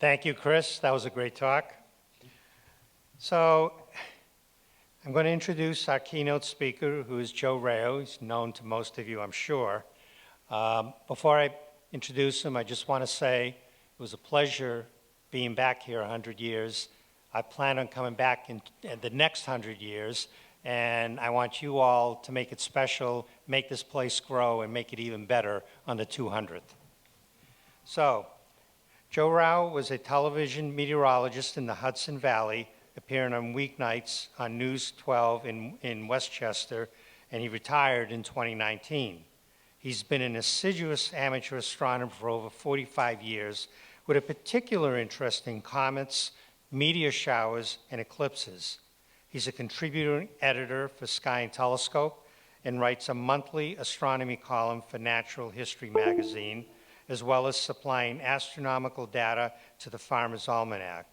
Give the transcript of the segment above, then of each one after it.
Thank you, Chris. That was a great talk. So I'm going to introduce our keynote speaker, who is Joe Rao. He's known to most of you, I'm sure. Before I introduce him, I just want to say it was a pleasure being back here 100 years. I plan on coming back in the next 100 years, and I want you all to make it special, make this place grow, and make it even better on the 200th. So, Joe Rao was a television meteorologist in the Hudson Valley, appearing on weeknights on News 12 in Westchester, and he retired in 2019. He's been an assiduous amateur astronomer for over 45 years, with a particular interest in comets, meteor showers, and eclipses. He's a contributing editor for Sky and Telescope and writes a monthly astronomy column for Natural History magazine, as well as supplying astronomical data to the Farmer's Almanac.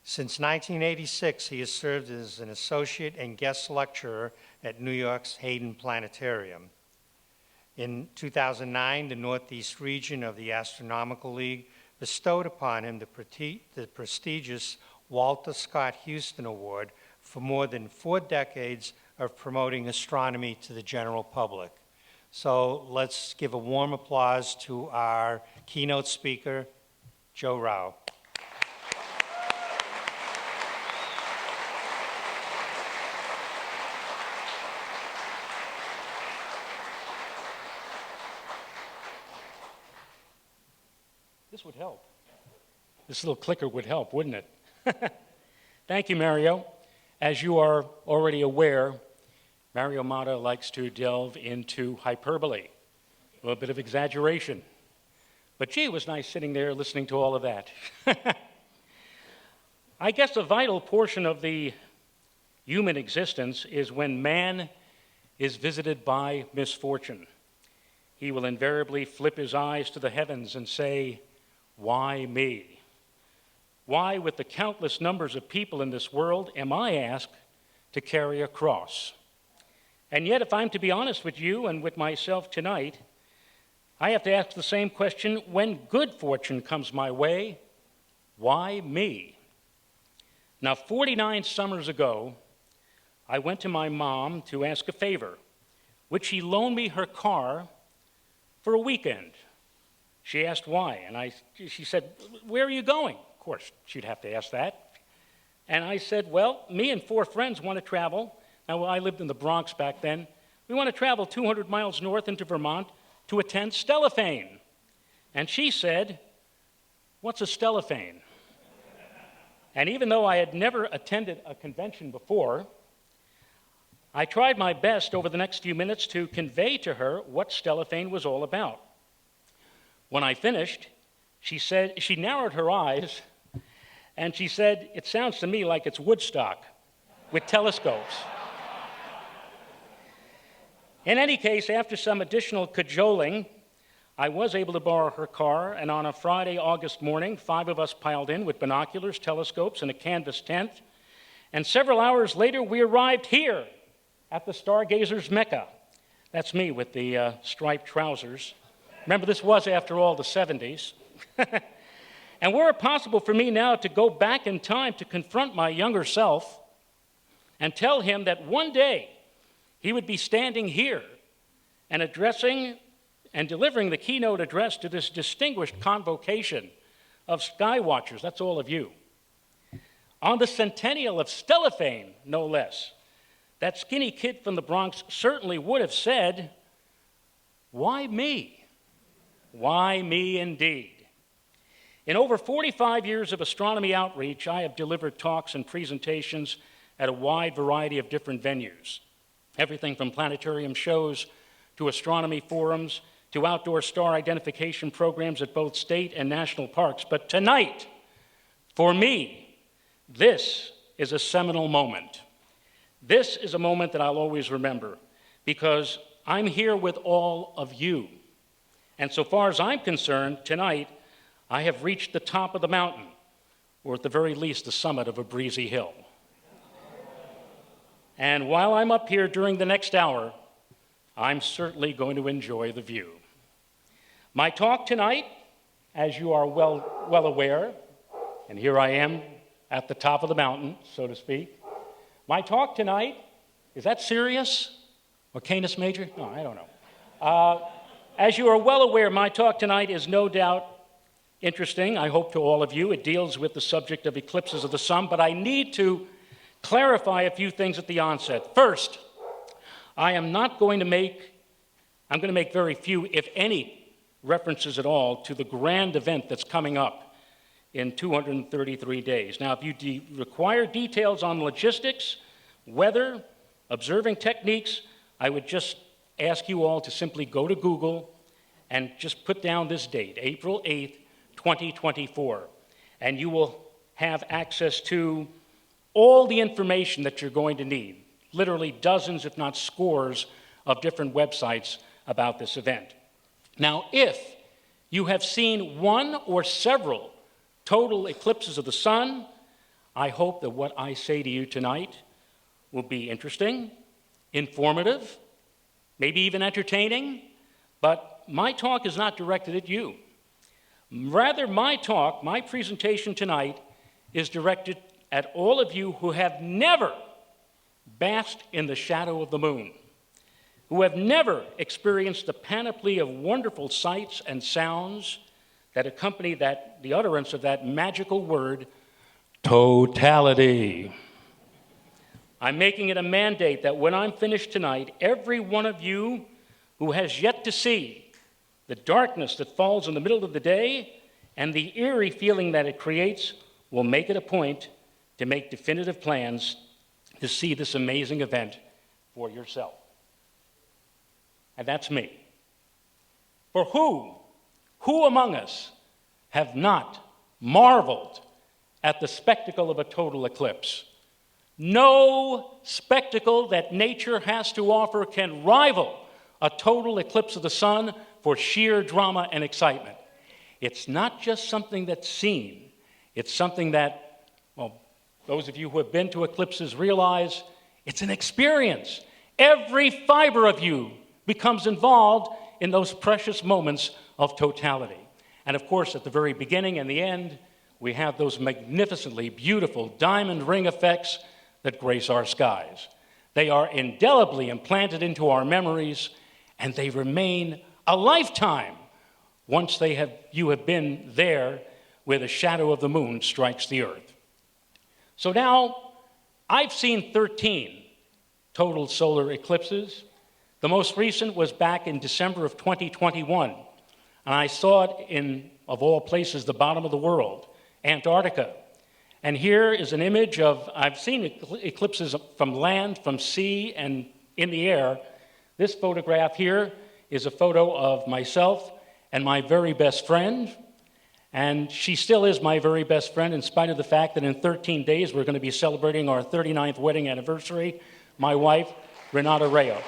Since 1986, he has served as an associate and guest lecturer at New York's Hayden Planetarium. In 2009, the Northeast region of the Astronomical League bestowed upon him the prestigious Walter Scott Houston Award for more than 4 decades of promoting astronomy to the general public. So let's give a warm applause to our keynote speaker, Joe Rao. This would help. This little clicker would help, wouldn't it? Thank you, Mario. As you are already aware, Mario Mata likes to delve into hyperbole, a little bit of exaggeration. But gee, it was nice sitting there listening to all of that. I guess a vital portion of the human existence is when man is visited by misfortune. He will invariably flip his eyes to the heavens and say, "Why me? Why, with the countless numbers of people in this world, am I asked to carry a cross?" And yet, if I'm to be honest with you and with myself tonight, I have to ask the same question: when good fortune comes my way, why me? Now, 49 summers ago, I went to my mom to ask a favor. Would she loan me her car for a weekend? She asked why, and she said, "Where are you going?" Of course, she'd have to ask that. And I said, "Well, me and 4 friends want to travel." Now, I lived in the Bronx back then. "We want to travel 200 miles north into Vermont to attend Stellafane." And she said, "What's a Stellafane?" And even though I had never attended a convention before, I tried my best over the next few minutes to convey to her what Stellafane was all about. When I finished, she narrowed her eyes, and she said, "It sounds to me like it's Woodstock with telescopes." In any case, after some additional cajoling, I was able to borrow her car, and on a Friday, August morning, 5 of us piled in with binoculars, telescopes, and a canvas tent, and several hours later, we arrived here at the Stargazer's Mecca. That's me with the striped trousers. Remember, this was, after all, the 70s. And were it possible for me now to go back in time to confront my younger self and tell him that one day he would be standing here and addressing and delivering the keynote address to this distinguished convocation of skywatchers, that's all of you, on the centennial of Stellafane, no less, that skinny kid from the Bronx certainly would have said, "Why me? Why me indeed?" In over 45 years of astronomy outreach, I have delivered talks and presentations at a wide variety of different venues. Everything from planetarium shows to astronomy forums to outdoor star identification programs at both state and national parks. But tonight, for me, this is a seminal moment. This is a moment that I'll always remember because I'm here with all of you. And so far as I'm concerned, tonight, I have reached the top of the mountain, or at the very least, the summit of a breezy hill. And while I'm up here during the next hour, I'm certainly going to enjoy the view. My talk tonight, as you are well aware, And here I am at the top of the mountain, so to speak. My talk tonight, is that Sirius or Canis Major? No, I don't know. As you are well aware, my talk tonight is no doubt interesting, I hope to all of you. It deals with the subject of eclipses of the sun, but I need to clarify a few things at the onset. First, I'm going to make very few, if any, references at all to the grand event that's coming up in 233 days. Now, if you require details on logistics, weather, observing techniques, I would just ask you all to simply go to Google and just put down this date, April 8th, 2024, and you will have access to all the information that you're going to need, literally dozens, if not scores, of different websites about this event. Now, if you have seen one or several total eclipses of the sun, I hope that what I say to you tonight will be interesting, informative, maybe even entertaining, but my talk is not directed at you. Rather, my presentation tonight, is directed at all of you who have never basked in the shadow of the moon, who have never experienced the panoply of wonderful sights and sounds that accompany the utterance of that magical word, totality. I'm making it a mandate that when I'm finished tonight, every one of you who has yet to see the darkness that falls in the middle of the day and the eerie feeling that it creates will make it a point to make definitive plans to see this amazing event for yourself. And that's me. For who among us have not marveled at the spectacle of a total eclipse? No spectacle that nature has to offer can rival a total eclipse of the sun for sheer drama and excitement. It's not just something that's seen. It's something that, well, those of you who have been to eclipses realize it's an experience. Every fiber of you becomes involved in those precious moments of totality. And of course, at the very beginning and the end, we have those magnificently beautiful diamond ring effects that grace our skies. They are indelibly implanted into our memories, and they remain a lifetime once you have been there where the shadow of the moon strikes the earth. So now, I've seen 13 total solar eclipses. The most recent was back in December of 2021, and I saw it in, of all places, the bottom of the world, Antarctica. And here is an image of, I've seen eclipses from land, from sea, and in the air. This photograph here is a photo of myself and my very best friend, and she still is my very best friend in spite of the fact that in 13 days we're going to be celebrating our 39th wedding anniversary, my wife, Renata Rao.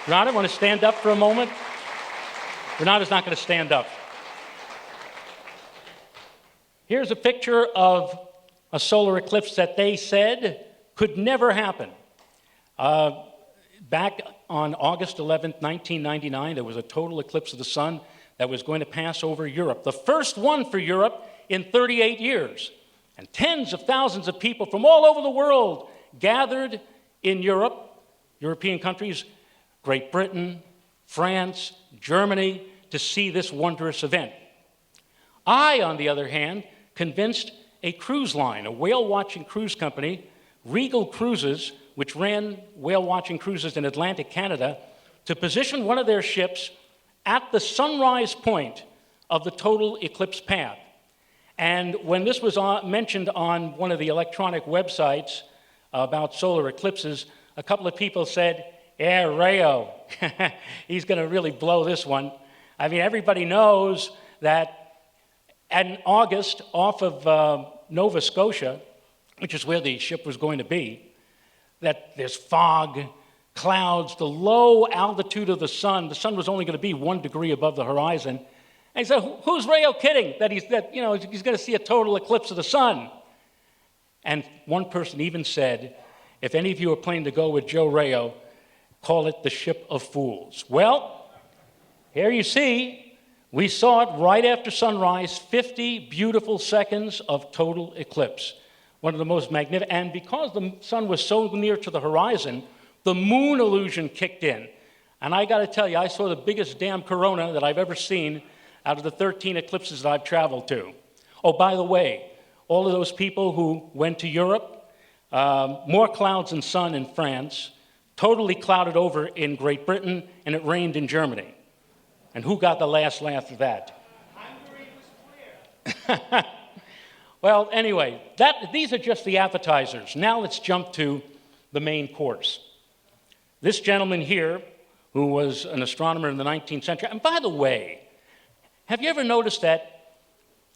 Renata, want to stand up for a moment? Renata's not going to stand up. Here's a picture of a solar eclipse that they said could never happen. Back on August 11th, 1999, there was a total eclipse of the sun that was going to pass over Europe, the first one for Europe in 38 years. And tens of thousands of people from all over the world gathered in Europe, European countries, Great Britain, France, Germany, to see this wondrous event. I, on the other hand, convinced a cruise line, a whale-watching cruise company, Regal Cruises, which ran whale-watching cruises in Atlantic Canada, to position one of their ships at the sunrise point of the total eclipse path. And when this was mentioned on one of the electronic websites about solar eclipses, a couple of people said, yeah, Rao, he's going to really blow this one. I mean, everybody knows that in August, off of Nova Scotia, which is where the ship was going to be, that there's fog, clouds, the low altitude of the sun was only going to be 1 degree above the horizon. And he said, who's Rao kidding that he's going to see a total eclipse of the sun? And one person even said, if any of you are planning to go with Joe Rao, call it the ship of fools. Well, here you see, We saw it right after sunrise, 50 beautiful seconds of total eclipse. One of the most magnificent, and because the sun was so near to the horizon, the moon illusion kicked in. And I got to tell you, I saw the biggest damn corona that I've ever seen out of the 13 eclipses that I've traveled to. Oh, by the way, all of those people who went to Europe, more clouds than sun in France, totally clouded over in Great Britain, and it rained in Germany. And who got the last laugh of that? Hungary was clear. Well, anyway, these are just the appetizers. Now let's jump to the main course. This gentleman here, who was an astronomer in the 19th century, and by the way, have you ever noticed that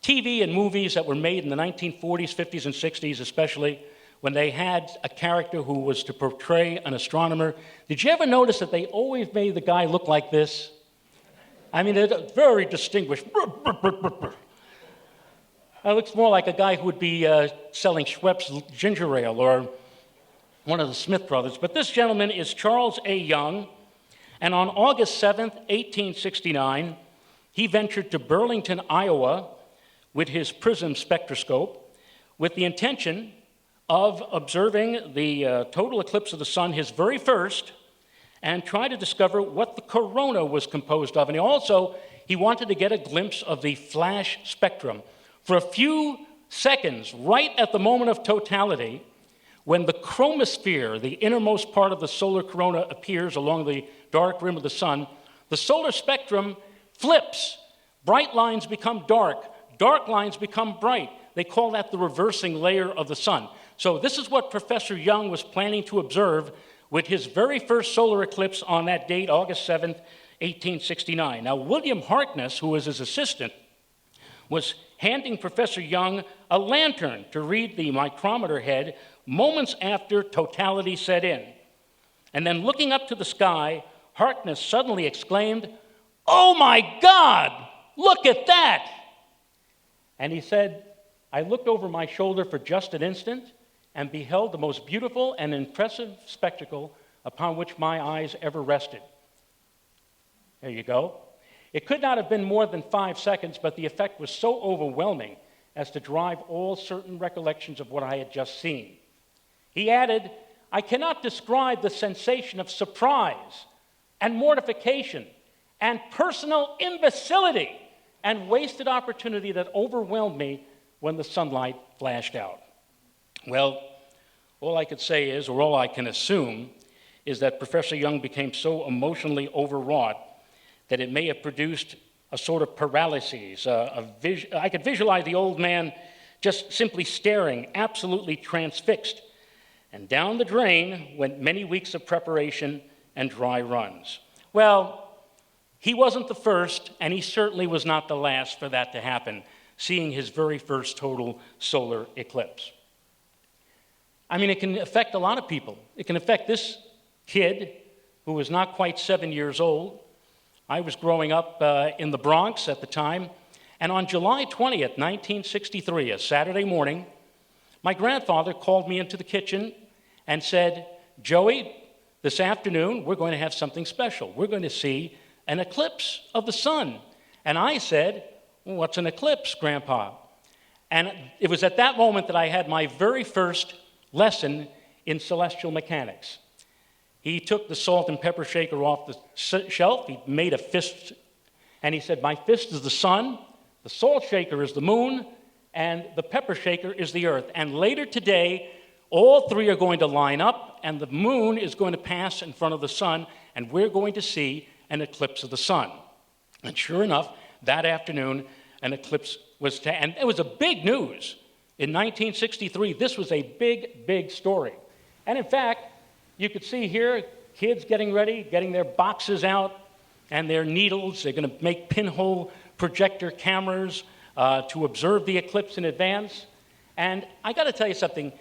TV and movies that were made in the 1940s, 50s, and 60s especially, when they had a character who was to portray an astronomer, did you ever notice that they always made the guy look like this? I mean, they're very distinguished. It looks more like a guy who would be selling Schweppes ginger ale or one of the Smith brothers. But this gentleman is Charles A. Young, and on August 7th, 1869, he ventured to Burlington, Iowa, with his prism spectroscope, with the intention of observing the total eclipse of the sun, his very first, and try to discover what the corona was composed of. And he wanted to get a glimpse of the flash spectrum. For a few seconds, right at the moment of totality, when the chromosphere, the innermost part of the solar corona, appears along the dark rim of the sun, the solar spectrum flips. Bright lines become dark lines become bright. They call that the reversing layer of the sun. So this is what Professor Young was planning to observe with his very first solar eclipse on that date, August 7th, 1869. Now, William Harkness, who was his assistant, was handing Professor Young a lantern to read the micrometer head moments after totality set in. And then looking up to the sky, Harkness suddenly exclaimed, "Oh my God, look at that!" And he said, "I looked over my shoulder for just an instant and beheld the most beautiful and impressive spectacle upon which my eyes ever rested." There you go. It could not have been more than 5 seconds, but the effect was so overwhelming as to drive all certain recollections of what I had just seen. He added, "I cannot describe the sensation of surprise and mortification and personal imbecility and wasted opportunity that overwhelmed me when the sunlight flashed out." Well, all I could say is, or all I can assume, is that Professor Young became so emotionally overwrought that it may have produced a sort of paralysis. I could visualize the old man just simply staring, absolutely transfixed. And down the drain went many weeks of preparation and dry runs. Well, he wasn't the first, and he certainly was not the last for that to happen, seeing his very first total solar eclipse. I mean, it can affect a lot of people. It can affect this kid who was not quite 7 years old. I was growing up in the Bronx at the time, and on July 20th, 1963, a Saturday morning, my grandfather called me into the kitchen and said, "Joey, this afternoon we're going to have something special. We're going to see an eclipse of the sun." And I said, "Well, what's an eclipse, Grandpa?" And it was at that moment that I had my very first lesson in celestial mechanics. He took the salt and pepper shaker off the shelf. He made a fist, and he said, "My fist is the sun, the salt shaker is the moon, and the pepper shaker is the earth. And later today, all three are going to line up, and the moon is going to pass in front of the sun, and we're going to see an eclipse of the sun." And sure enough, that afternoon, an eclipse was, and it was a big news. In 1963, this was a big, big story. And in fact, you could see here kids getting ready, getting their boxes out and their needles. They're going to make pinhole projector cameras to observe the eclipse in advance. And I got to tell you something.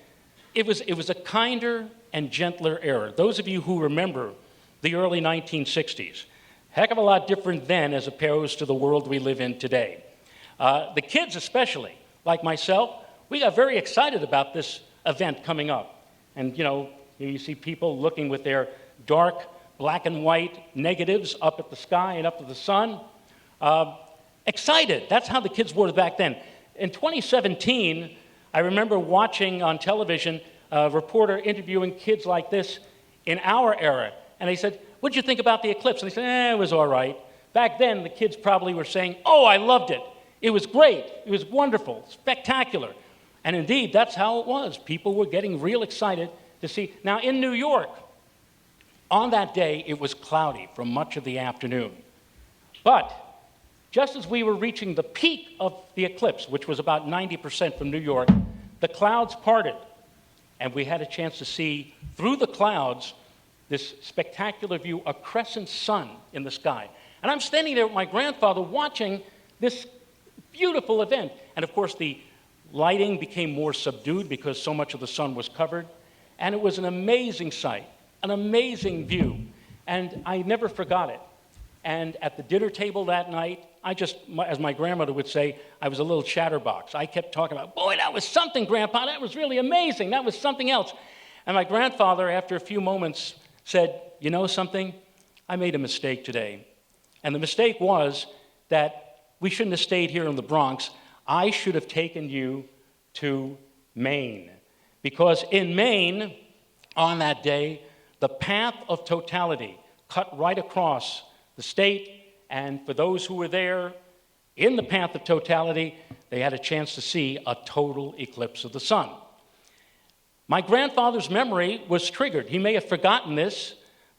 It was a kinder and gentler era. Those of you who remember the early 1960s, heck of a lot different then as opposed to the world we live in today. The kids especially, like myself, we got very excited about this event coming up. And you see people looking with their dark black and white negatives up at the sky and up to the sun. excited. That's how the kids were back then. In 2017, I remember watching on television a reporter interviewing kids like this in our era. And they said, "What'd you think about the eclipse?" And they said, "It was all right." Back then, the kids probably were saying, "Oh, I loved it. It was great. It was wonderful, spectacular." And indeed, that's how it was. People were getting real excited to see. Now, in New York, on that day, it was cloudy for much of the afternoon. But just as we were reaching the peak of the eclipse, which was about 90% from New York, the clouds parted, and we had a chance to see through the clouds this spectacular view, a crescent sun in the sky. And I'm standing there with my grandfather watching this beautiful event. And of course, the lighting became more subdued because so much of the sun was covered. And it was an amazing sight, an amazing view. And I never forgot it. And at the dinner table that night, as my grandmother would say, I was a little chatterbox. I kept talking about, "Boy, that was something, Grandpa. That was really amazing. That was something else." And my grandfather, after a few moments, said, "You know something? I made a mistake today. And the mistake was that we shouldn't have stayed here in the Bronx. I should have taken you to Maine. Because in Maine, on that day, the path of totality cut right across the state. And for those who were there in the path of totality, they had a chance to see a total eclipse of the sun." My grandfather's memory was triggered. He may have forgotten this,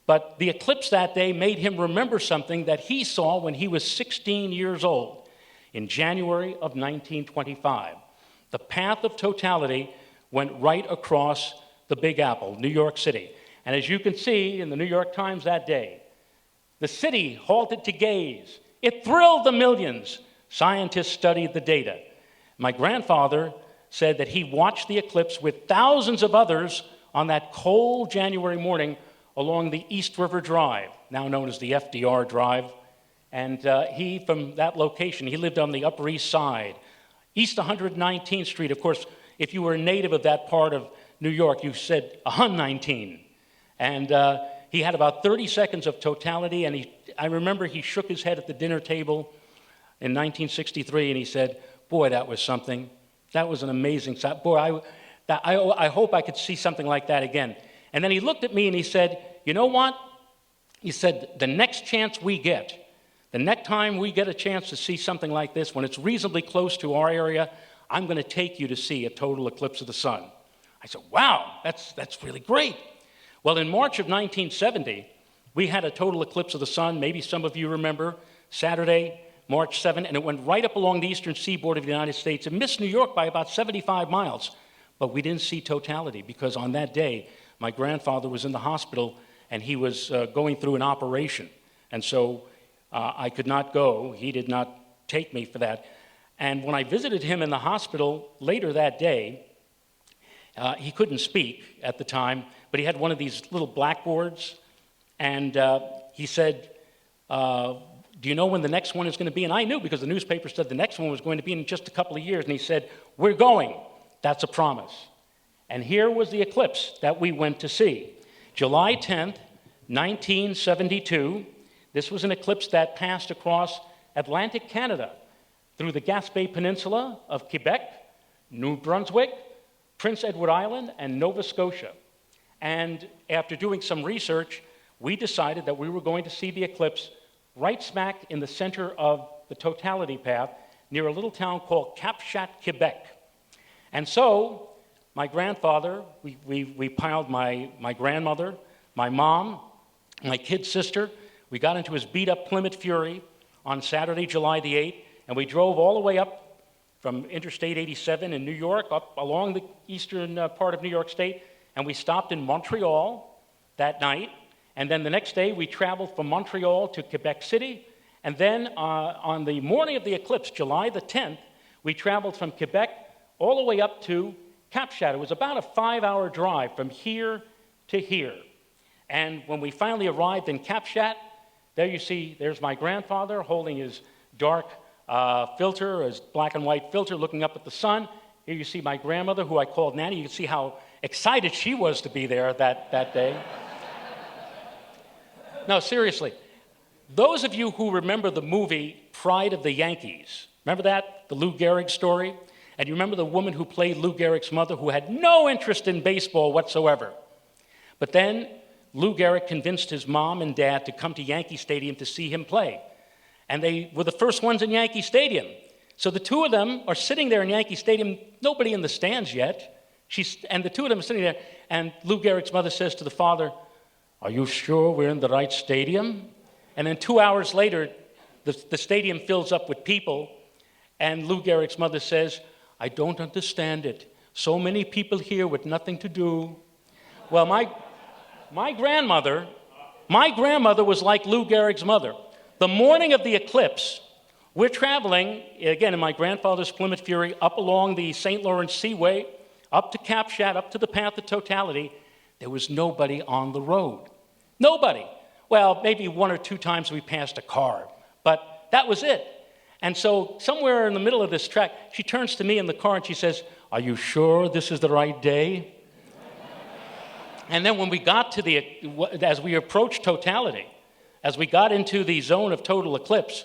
but the eclipse that day made him remember something that he saw when he was 16 years old in January of 1925. The path of totality went right across the Big Apple, New York City. And as you can see in the New York Times that day, the city halted to gaze. It thrilled the millions. Scientists studied the data. My grandfather said that he watched the eclipse with thousands of others on that cold January morning along the East River Drive, now known as the FDR Drive. And he, from that location, he lived on the Upper East Side, East 119th Street. Of course, if you were a native of that part of New York, you said 119. And he had about 30 seconds of totality, and I remember he shook his head at the dinner table in 1963, and he said, "Boy, that was something. That was an amazing sight. Boy, I hope I could see something like that again." And then he looked at me and he said, "You know what?" He said, "The next chance we get, the next time we get a chance to see something like this, when it's reasonably close to our area, I'm going to take you to see a total eclipse of the sun." I said, "Wow, that's really great." Well, in March of 1970, we had a total eclipse of the sun. Maybe some of you remember, Saturday, March 7th, and it went right up along the eastern seaboard of the United States. It missed New York by about 75 miles, but we didn't see totality because on that day, my grandfather was in the hospital and he was going through an operation. And so I could not go. He did not take me for that. And when I visited him in the hospital later that day, he couldn't speak at the time, but he had one of these little blackboards, and he said, "Do you know when the next one is going to be?" And I knew because the newspaper said the next one was going to be in just a couple of years. And he said, "We're going. That's a promise." And here was the eclipse that we went to see. July 10th, 1972. This was an eclipse that passed across Atlantic Canada through the Gaspé Peninsula of Quebec, New Brunswick, Prince Edward Island, and Nova Scotia. And after doing some research, we decided that we were going to see the eclipse right smack in the center of the totality path near a little town called Cap-Chat, Quebec. And so my grandfather, we piled my grandmother, my mom, my kid sister. We got into his beat-up Plymouth Fury on Saturday, July the 8th, and we drove all the way up from Interstate 87 in New York, up along the eastern part of New York State, and we stopped in Montreal that night. And then the next day, we traveled from Montreal to Quebec City. And then on the morning of the eclipse, July the 10th, we traveled from Quebec all the way up to Cap-Chat. It was about a 5-hour drive from here to here. And when we finally arrived in Cap-Chat, there you see, there's my grandfather holding his dark filter, his black and white filter, looking up at the sun. Here you see my grandmother, who I called Nanny. You can see how excited she was to be there that day. No, seriously. Those of you who remember the movie Pride of the Yankees, remember that? The Lou Gehrig story? And you remember the woman who played Lou Gehrig's mother who had no interest in baseball whatsoever. But then Lou Gehrig convinced his mom and dad to come to Yankee Stadium to see him play. And they were the first ones in Yankee Stadium. So the two of them are sitting there in Yankee Stadium, nobody in the stands yet. And the two of them are sitting there, and Lou Gehrig's mother says to the father, "Are you sure we're in the right stadium?" And then 2 hours later, the stadium fills up with people, and Lou Gehrig's mother says, "I don't understand it. So many people here with nothing to do." Well, my grandmother was like Lou Gehrig's mother. The morning of the eclipse, we're traveling, again, in my grandfather's Plymouth Fury, up along the St. Lawrence Seaway, up to Capshat, up to the path of totality. There was nobody on the road. Nobody. Well, maybe one or two times we passed a car, but that was it. And so somewhere in the middle of this track, she turns to me in the car and she says, "Are you sure this is the right day?" And then when we got to as we approached totality, as we got into the zone of total eclipse,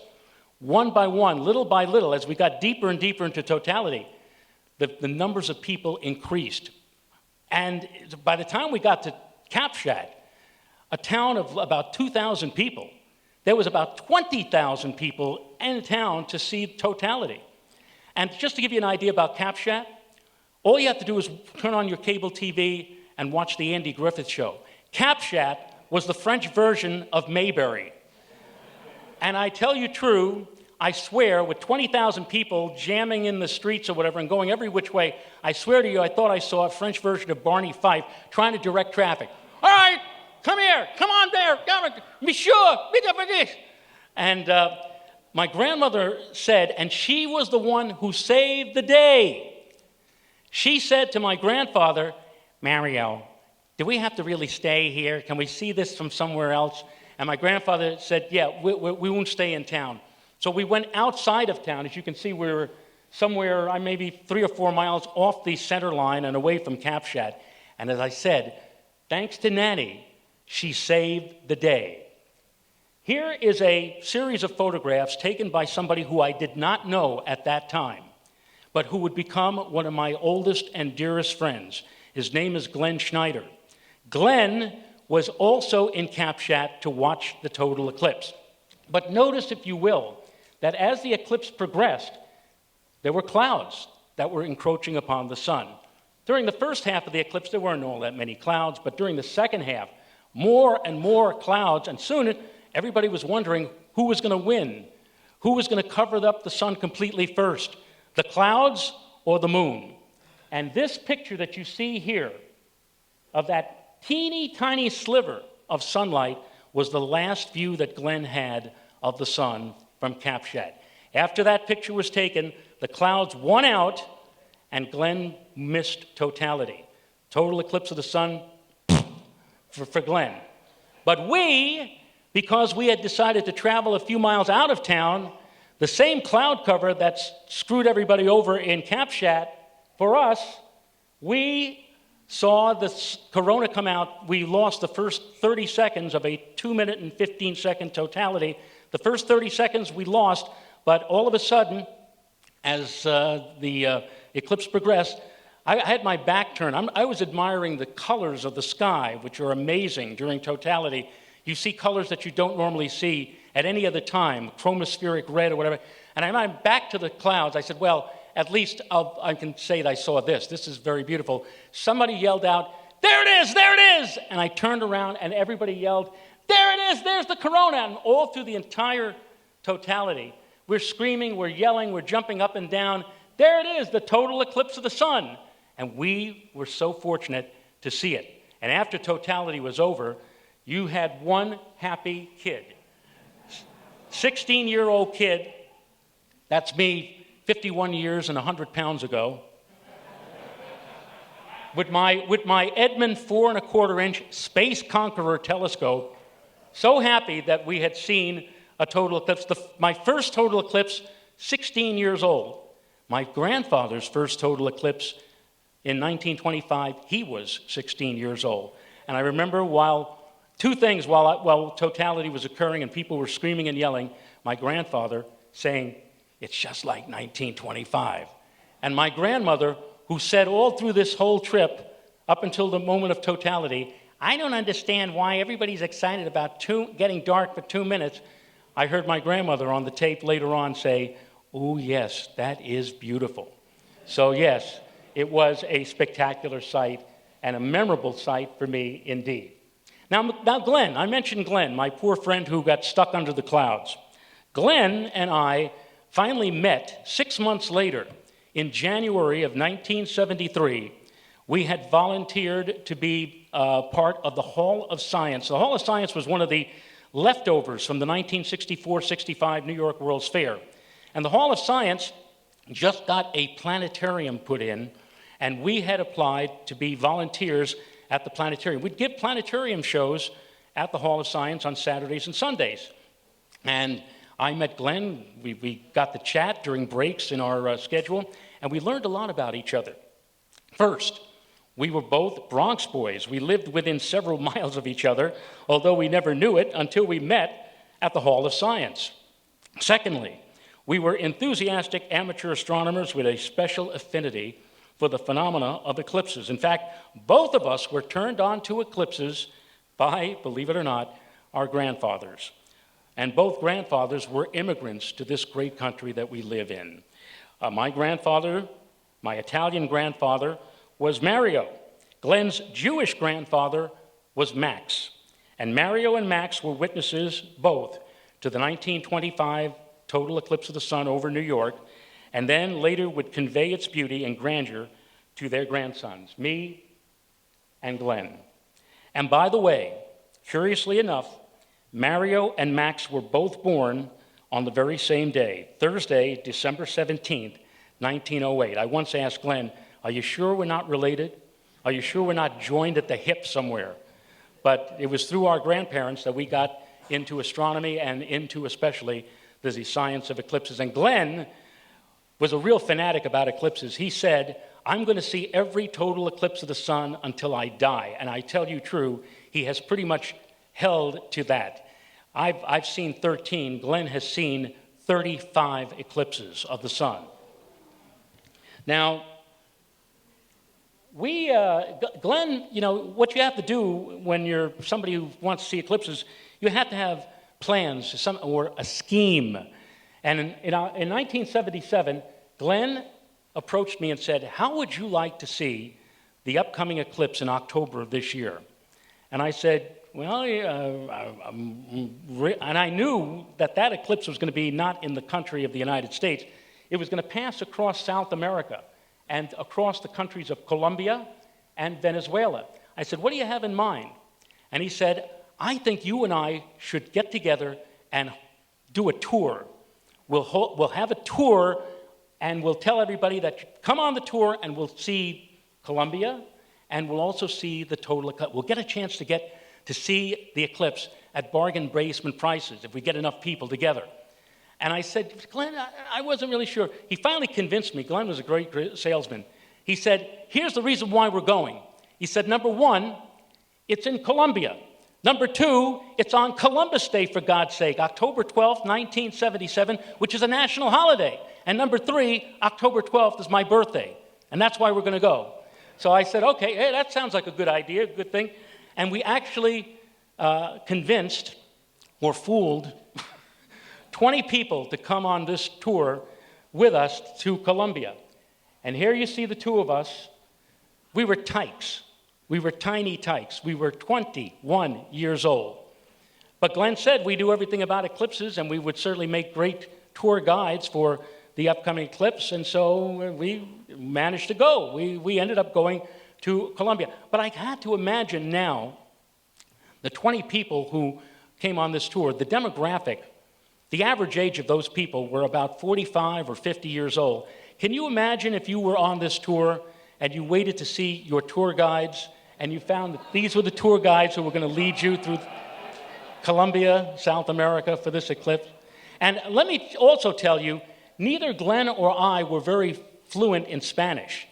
one by one, little by little, as we got deeper and deeper into totality, the numbers of people increased. And by the time we got to Capshat, a town of about 2,000 people, there was about 20,000 people in town to see totality. And just to give you an idea about Capshat, all you have to do is turn on your cable TV and watch the Andy Griffith Show. Capshat was the French version of Mayberry. And I tell you true, I swear, with 20,000 people jamming in the streets or whatever and going every which way, I swear to you, I thought I saw a French version of Barney Fife trying to direct traffic. "All right, come here, come on there, monsieur, vite. And my grandmother said, and she was the one who saved the day. She said to my grandfather, "Mario, do we have to really stay here? Can we see this from somewhere else?" And my grandfather said, "Yeah, we won't stay in town." So we went outside of town. As you can see, we were somewhere maybe 3 or 4 miles off the center line and away from Capshat. And as I said, thanks to Nanny, she saved the day. Here is a series of photographs taken by somebody who I did not know at that time, but who would become one of my oldest and dearest friends. His name is Glenn Schneider. Glenn was also in Capshat to watch the total eclipse. But notice, if you will, that as the eclipse progressed, there were clouds that were encroaching upon the sun. During the first half of the eclipse, there weren't all that many clouds, but during the second half, more and more clouds, and soon everybody was wondering who was going to win, who was going to cover up the sun completely first, the clouds or the moon. And this picture that you see here of that teeny tiny sliver of sunlight was the last view that Glenn had of the sun from Capshat. After that picture was taken, the clouds won out and Glenn missed totality. Total eclipse of the sun for Glenn. But we, because we had decided to travel a few miles out of town, the same cloud cover that screwed everybody over in Capshat, for us, we saw the corona come out. We lost the first 30 seconds of a 2-minute and 15-second totality. The first 30 seconds we lost, but all of a sudden, as the eclipse progressed, I had my back turned. I was admiring the colors of the sky, which are amazing during totality. You see colors that you don't normally see at any other time, chromospheric red or whatever. And I'm back to the clouds. I said, well, at least I can say that I saw this. This is very beautiful. Somebody yelled out, "There it is, there it is!" And I turned around and everybody yelled, "There it is, there's the corona!" And all through the entire totality, we're screaming, we're yelling, we're jumping up and down. There it is, the total eclipse of the sun. And we were so fortunate to see it. And after totality was over, you had one happy kid. 16-year-old kid, that's me, 51 years and 100 pounds ago, with my Edmund 4¼ Space Conqueror telescope, so happy that we had seen a total eclipse. My first total eclipse, 16 years old. My grandfather's first total eclipse in 1925, he was 16 years old. And I remember while Two things while totality was occurring and people were screaming and yelling. My grandfather saying, "It's just like 1925." And my grandmother, who said all through this whole trip, up until the moment of totality, "I don't understand why everybody's excited about getting dark for 2 minutes." I heard my grandmother on the tape later on say, "Oh yes, that is beautiful." So yes, it was a spectacular sight and a memorable sight for me indeed. Now Glenn, I mentioned Glenn, my poor friend who got stuck under the clouds. Glenn and I finally met 6 months later in January of 1973. We had volunteered to be part of the Hall of Science. The Hall of Science was one of the leftovers from the 1964-65 New York World's Fair. And the Hall of Science just got a planetarium put in, and we had applied to be volunteers at the planetarium. We'd give planetarium shows at the Hall of Science on Saturdays and Sundays. And I met Glenn. We got to chat during breaks in our schedule, and we learned a lot about each other. First, we were both Bronx boys. We lived within several miles of each other, although we never knew it until we met at the Hall of Science. Secondly, we were enthusiastic amateur astronomers with a special affinity for the phenomena of eclipses. In fact, both of us were turned on to eclipses by, believe it or not, our grandfathers. And both grandfathers were immigrants to this great country that we live in. My grandfather, my Italian grandfather, was Mario. Glenn's Jewish grandfather was Max. And Mario and Max were witnesses both to the 1925 total eclipse of the sun over New York, and then later would convey its beauty and grandeur to their grandsons, me and Glenn. And by the way, curiously enough, Mario and Max were both born on the very same day, Thursday, December 17th, 1908. I once asked Glenn, "Are you sure we're not related? Are you sure we're not joined at the hip somewhere?" But it was through our grandparents that we got into astronomy and into especially the science of eclipses. And Glenn was a real fanatic about eclipses. He said, "I'm going to see every total eclipse of the sun until I die." And I tell you true, he has pretty much held to that. I've seen 13. Glenn has seen 35 eclipses of the sun. Now, Glenn, what you have to do when you're somebody who wants to see eclipses, you have to have plans or a scheme. And in 1977, Glenn approached me and said, "How would you like to see the upcoming eclipse in October of this year?" And I said, "Well," and I knew that eclipse was going to be not in the country of the United States. It was going to pass across South America and across the countries of Colombia and Venezuela. I said, "What do you have in mind?" And he said, "I think you and I should get together and do a tour. We'll have a tour, and we'll tell everybody that come on the tour, and we'll see Colombia, and we'll also see the total eclipse. We'll get a chance to see the eclipse at bargain basement prices if we get enough people together." And I said, "Glenn, I wasn't really sure." He finally convinced me. Glenn was a great salesman. He said, "Here's the reason why we're going." He said, "Number one, it's in Colombia. Number two, it's on Columbus Day, for God's sake, October 12th, 1977, which is a national holiday. And number three, October 12th is my birthday, and that's why we're going to go." So I said, "Okay, hey, that sounds like a good idea, good thing." And we actually convinced or fooled 20 people to come on this tour with us to Colombia. And here you see the two of us. We were tykes. We were tiny tykes. We were 21 years old. But Glenn said we do everything about eclipses, and we would certainly make great tour guides for the upcoming eclipse, and so we managed to go. We ended up going to Colombia. But I had to imagine now the 20 people who came on this tour, the demographic, the average age of those people were about 45 or 50 years old. Can you imagine if you were on this tour and you waited to see your tour guides and you found that these were the tour guides who were going to lead you through Colombia, South America for this eclipse? And let me also tell you, neither Glenn or I were very fluent in Spanish.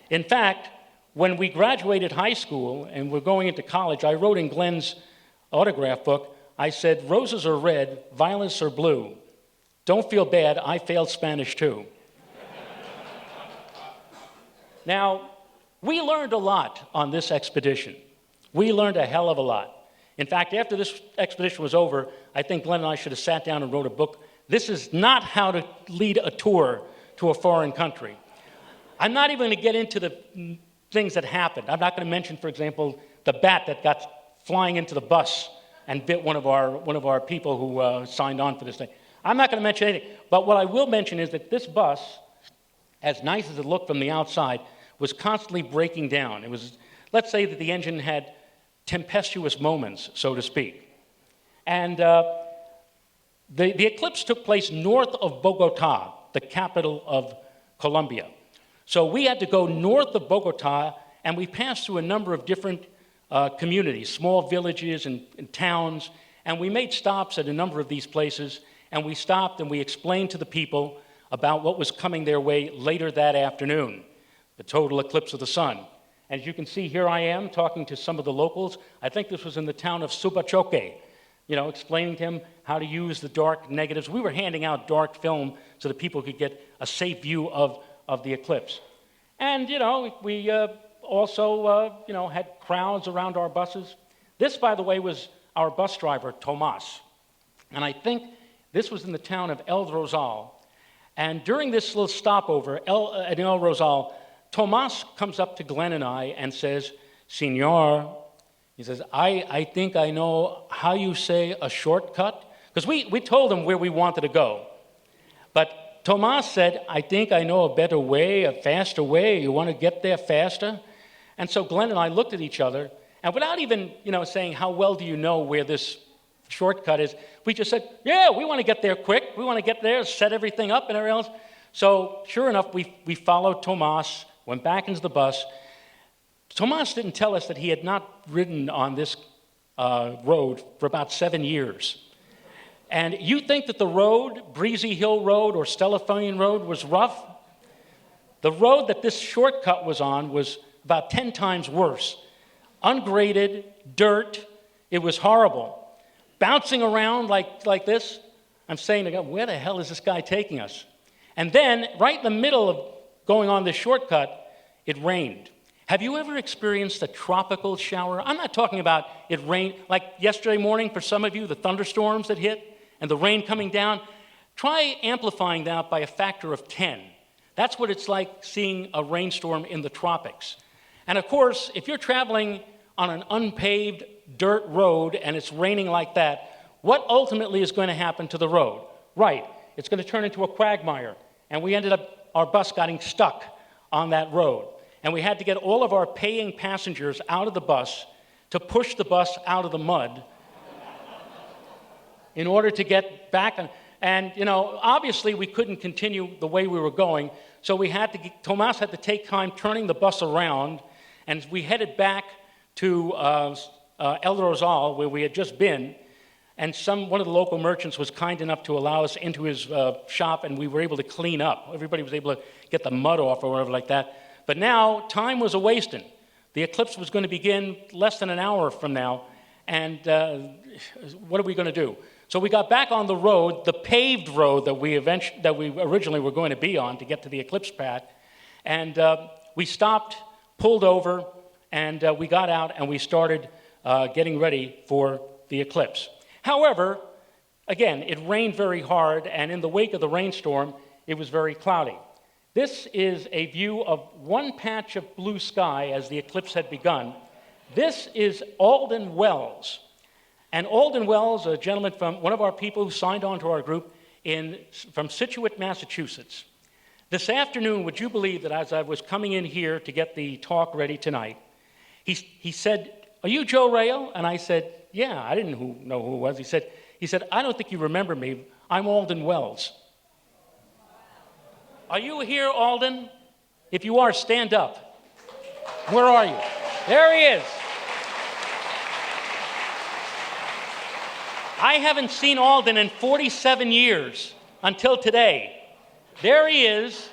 In fact, when we graduated high school and were going into college, I wrote in Glenn's autograph book, I said, "Roses are red, violets are blue. Don't feel bad, I failed Spanish too." Now, we learned a lot on this expedition. We learned a hell of a lot. In fact, after this expedition was over, I think Glenn and I should have sat down and wrote a book. This is not how to lead a tour to a foreign country. I'm not even going to get into the things that happened. I'm not going to mention, for example, the bat that got flying into the bus and bit one of our people who signed on for this thing. I'm not going to mention anything. But what I will mention is that this bus, as nice as it looked from the outside, was constantly breaking down. It was, let's say that the engine had tempestuous moments, so to speak. And the eclipse took place north of Bogota, the capital of Colombia. So we had to go north of Bogota, and we passed through a number of different communities, small villages and towns, and we made stops at a number of these places, and we stopped and we explained to the people about what was coming their way later that afternoon, the total eclipse of the sun. As you can see, here I am talking to some of the locals. I think this was in the town of Subachoque, explaining to him how to use the dark negatives. We were handing out dark film so that people could get a safe view of the eclipse. And, we also, had crowds around our buses. This, by the way, was our bus driver, Tomas. And I think this was in the town of El Rosal. And during this little stopover at El Rosal, Tomas comes up to Glenn and I and says, "Senor," he says, I think I know how you say a shortcut. Because we told him where we wanted to go. But Tomas said, "I think I know a better way, a faster way. You want to get there faster?" And so Glenn and I looked at each other, and without even, saying, "How well do you know where this shortcut is?" we just said, "Yeah, we want to get there quick. We want to get there, set everything up and everything else." So sure enough, we followed Tomas, went back into the bus. Tomas didn't tell us that he had not ridden on this road for about 7 years. And you think that the road, Breezy Hill Road or Stellafane Road, was rough? The road that this shortcut was on was about 10 times worse. Ungraded, dirt, it was horrible. Bouncing around like this. I'm saying to God, where the hell is this guy taking us? And then, right in the middle of going on this shortcut, it rained. Have you ever experienced a tropical shower? I'm not talking about it rained, like yesterday morning for some of you, the thunderstorms that hit and the rain coming down. Try amplifying that by a factor of 10. That's what it's like seeing a rainstorm in the tropics. And of course, if you're traveling on an unpaved dirt road and it's raining like that, what ultimately is going to happen to the road? Right, it's going to turn into a quagmire. And we ended up, our bus getting stuck on that road. And we had to get all of our paying passengers out of the bus to push the bus out of the mud in order to get back. And obviously we couldn't continue the way we were going, so Tomas had to take time turning the bus around, and we headed back to El Rosal, where we had just been, and one of the local merchants was kind enough to allow us into his shop, and we were able to clean up. Everybody was able to get the mud off or whatever like that. But now, time was a-wasting. The eclipse was going to begin less than an hour from now, and what are we going to do? So we got back on the road, the paved road that we originally were going to be on to get to the eclipse pad, and we stopped, pulled over, and we got out and we started getting ready for the eclipse. However, again, it rained very hard, and in the wake of the rainstorm, it was very cloudy. This is a view of one patch of blue sky as the eclipse had begun. This is Alden Wells. And Alden Wells, a gentleman from one of our people who signed on to our group from Scituate, Massachusetts. This afternoon, would you believe that as I was coming in here to get the talk ready tonight, he said, "Are you Joe Rao?" And I said, "Yeah." I didn't know who it was. He said, "I don't think you remember me. I'm Alden Wells." Are you here, Alden? If you are, stand up. Where are you? There he is. I haven't seen Alden in 47 years until today. There he is,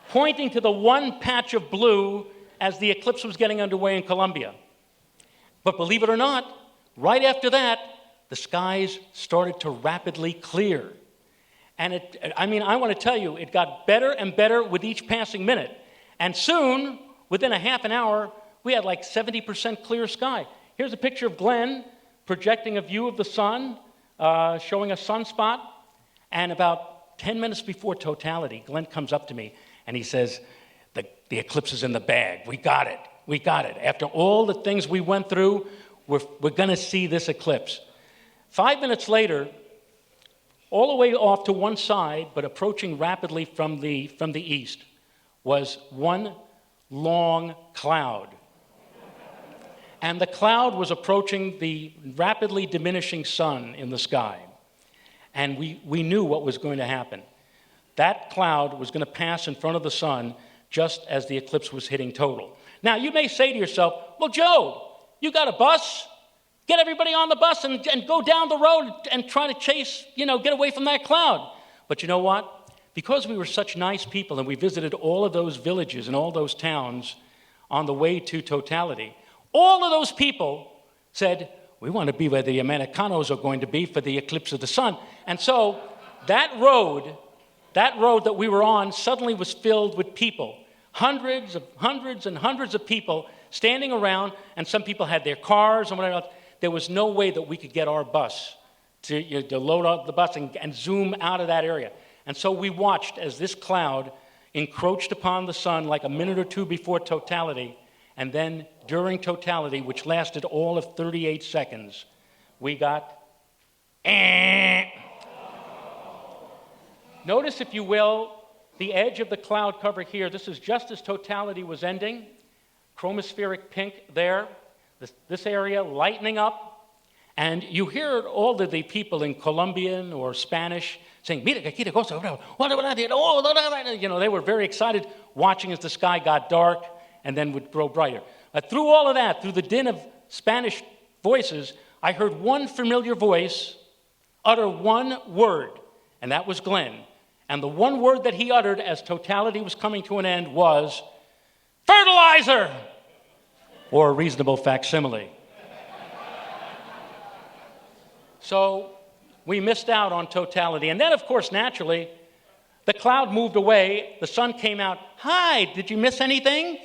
pointing to the one patch of blue as the eclipse was getting underway in Colombia. But believe it or not, Right after that, the skies started to rapidly clear. And I want to tell you, it got better and better with each passing minute. And soon, within a half an hour, we had like 70% clear sky. Here's a picture of Glenn projecting a view of the sun, showing a sunspot. And about 10 minutes before totality, Glenn comes up to me and he says, the eclipse is in the bag. We got it. We got it. After all the things we went through, we're going to see this eclipse. 5 minutes later, all the way off to one side, but approaching rapidly from the east, was one long cloud. And the cloud was approaching the rapidly diminishing sun in the sky. And we knew what was going to happen. That cloud was going to pass in front of the sun just as the eclipse was hitting total. Now, you may say to yourself, well, Joe, you got a bus? Get everybody on the bus and go down the road and try to chase, get away from that cloud. But you know what? Because we were such nice people and we visited all of those villages and all those towns on the way to totality, all of those people said, we want to be where the Americanos are going to be for the eclipse of the sun. And so that road that we were on suddenly was filled with people. Hundreds and hundreds of people standing around, and some people had their cars and whatever else. There was no way that we could get our bus to load up the bus and zoom out of that area. And so we watched as this cloud encroached upon the sun like a minute or two before totality, and then during totality, which lasted all of 38 seconds, we got Notice, if you will, the edge of the cloud cover here. This is just as totality was ending. Chromospheric pink there. This area lightening up. And you hear all of the people in Colombian or Spanish saying, mira que aquí de cosa, they were very excited watching as the sky got dark and then would grow brighter. Through all of that, through the din of Spanish voices, I heard one familiar voice utter one word, and that was Glenn. And the one word that he uttered as totality was coming to an end was, fertilizer, or a reasonable facsimile. So we missed out on totality. And then, of course, naturally, the cloud moved away. The sun came out. Hi, did you miss anything?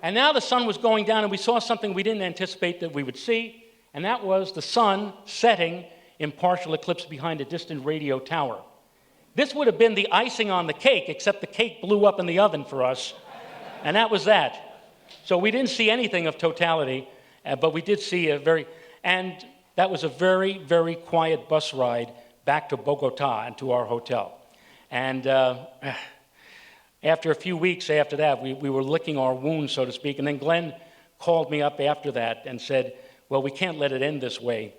And now the sun was going down, and we saw something we didn't anticipate that we would see, and that was the sun setting in partial eclipse behind a distant radio tower. This would have been the icing on the cake, except the cake blew up in the oven for us, and that was that. So we didn't see anything of totality, but we did see and that was a very, very quiet bus ride back to Bogota and to our hotel. And after a few weeks after that, we were licking our wounds, so to speak, and then Glenn called me up after that and said, well, we can't let it end this way.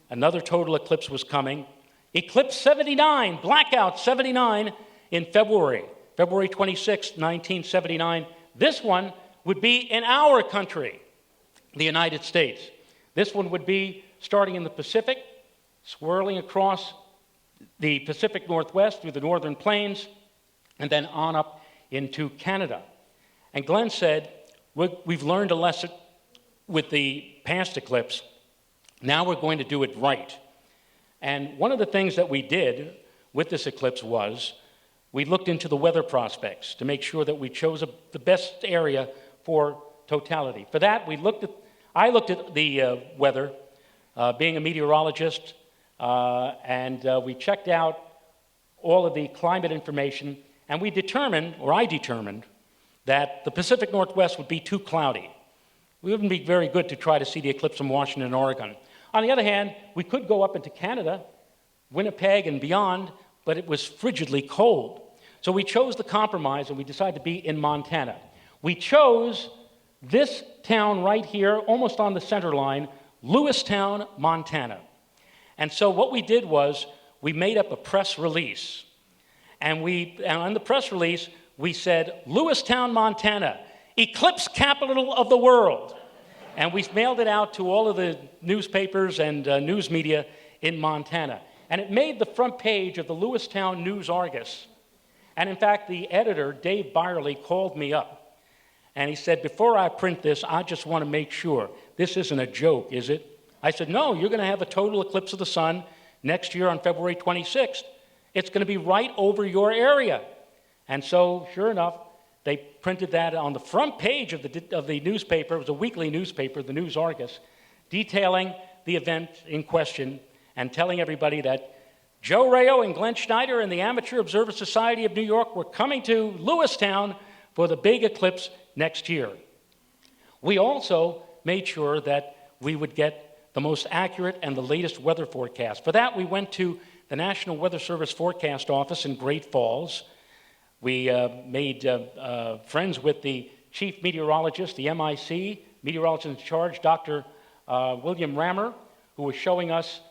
Another total eclipse was coming. Eclipse 79, blackout 79 in February 26, 1979. This one would be in our country, the United States. This one would be starting in the Pacific, swirling across the Pacific Northwest through the northern plains, and then on up into Canada. And Glenn said, we've learned a lesson with the past eclipse. Now we're going to do it right. And one of the things that we did with this eclipse was we looked into the weather prospects to make sure that we chose the best area for totality. For that, I looked at the weather, being a meteorologist, and we checked out all of the climate information, and I determined, that the Pacific Northwest would be too cloudy. We wouldn't be very good to try to see the eclipse from Washington and Oregon. On the other hand, we could go up into Canada, Winnipeg and beyond, but it was frigidly cold. So we chose the compromise, and we decided to be in Montana. We chose this town right here, almost on the center line, Lewistown, Montana. And so what we did was we made up a press release. And on the press release, we said, Lewistown, Montana, eclipse capital of the world. And we mailed it out to all of the newspapers and news media in Montana. And it made the front page of the Lewistown News Argus. And in fact, the editor, Dave Byerly, called me up. And he said, before I print this, I just want to make sure this isn't a joke, is it? I said, no, you're going to have a total eclipse of the sun next year on February 26th. It's going to be right over your area. And so, sure enough, they printed that on the front page of the newspaper. It was a weekly newspaper, the News Argus, detailing the event in question and telling everybody that Joe Rao and Glenn Schneider and the Amateur Observer Society of New York were coming to Lewistown for the big eclipse next year. We also made sure that we would get the most accurate and the latest weather forecast. For that, we went to the National Weather Service Forecast Office in Great Falls. We made friends with the chief meteorologist, the MIC, meteorologist in charge, Dr. William Rammer, who was showing us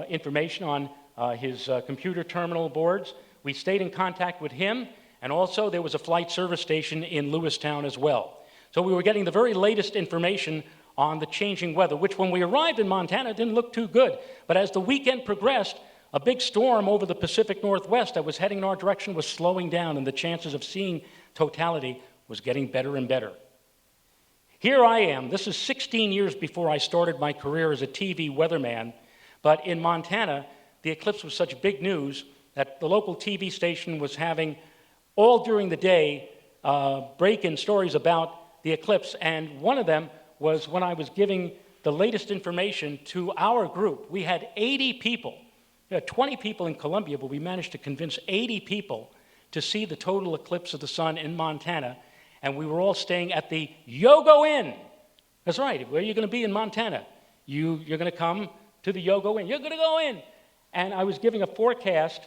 information on his computer terminal boards. We stayed in contact with him, and also there was a flight service station in Lewistown as well. So we were getting the very latest information on the changing weather, which when we arrived in Montana didn't look too good. But as the weekend progressed, a big storm over the Pacific Northwest that was heading in our direction was slowing down, and the chances of seeing totality was getting better and better. Here I am. This is 16 years before I started my career as a TV weatherman, but in Montana, the eclipse was such big news that the local TV station was having, all during the day, break-in stories about the eclipse, and one of them was when I was giving the latest information to our group. We had 80 people. We had 20 people in Columbia, but we managed to convince 80 people to see the total eclipse of the sun in Montana, and we were all staying at the Yogo Inn. That's right. Where are you going to be in Montana? You're going to come to the Yogo Inn. You're going to go in. And I was giving a forecast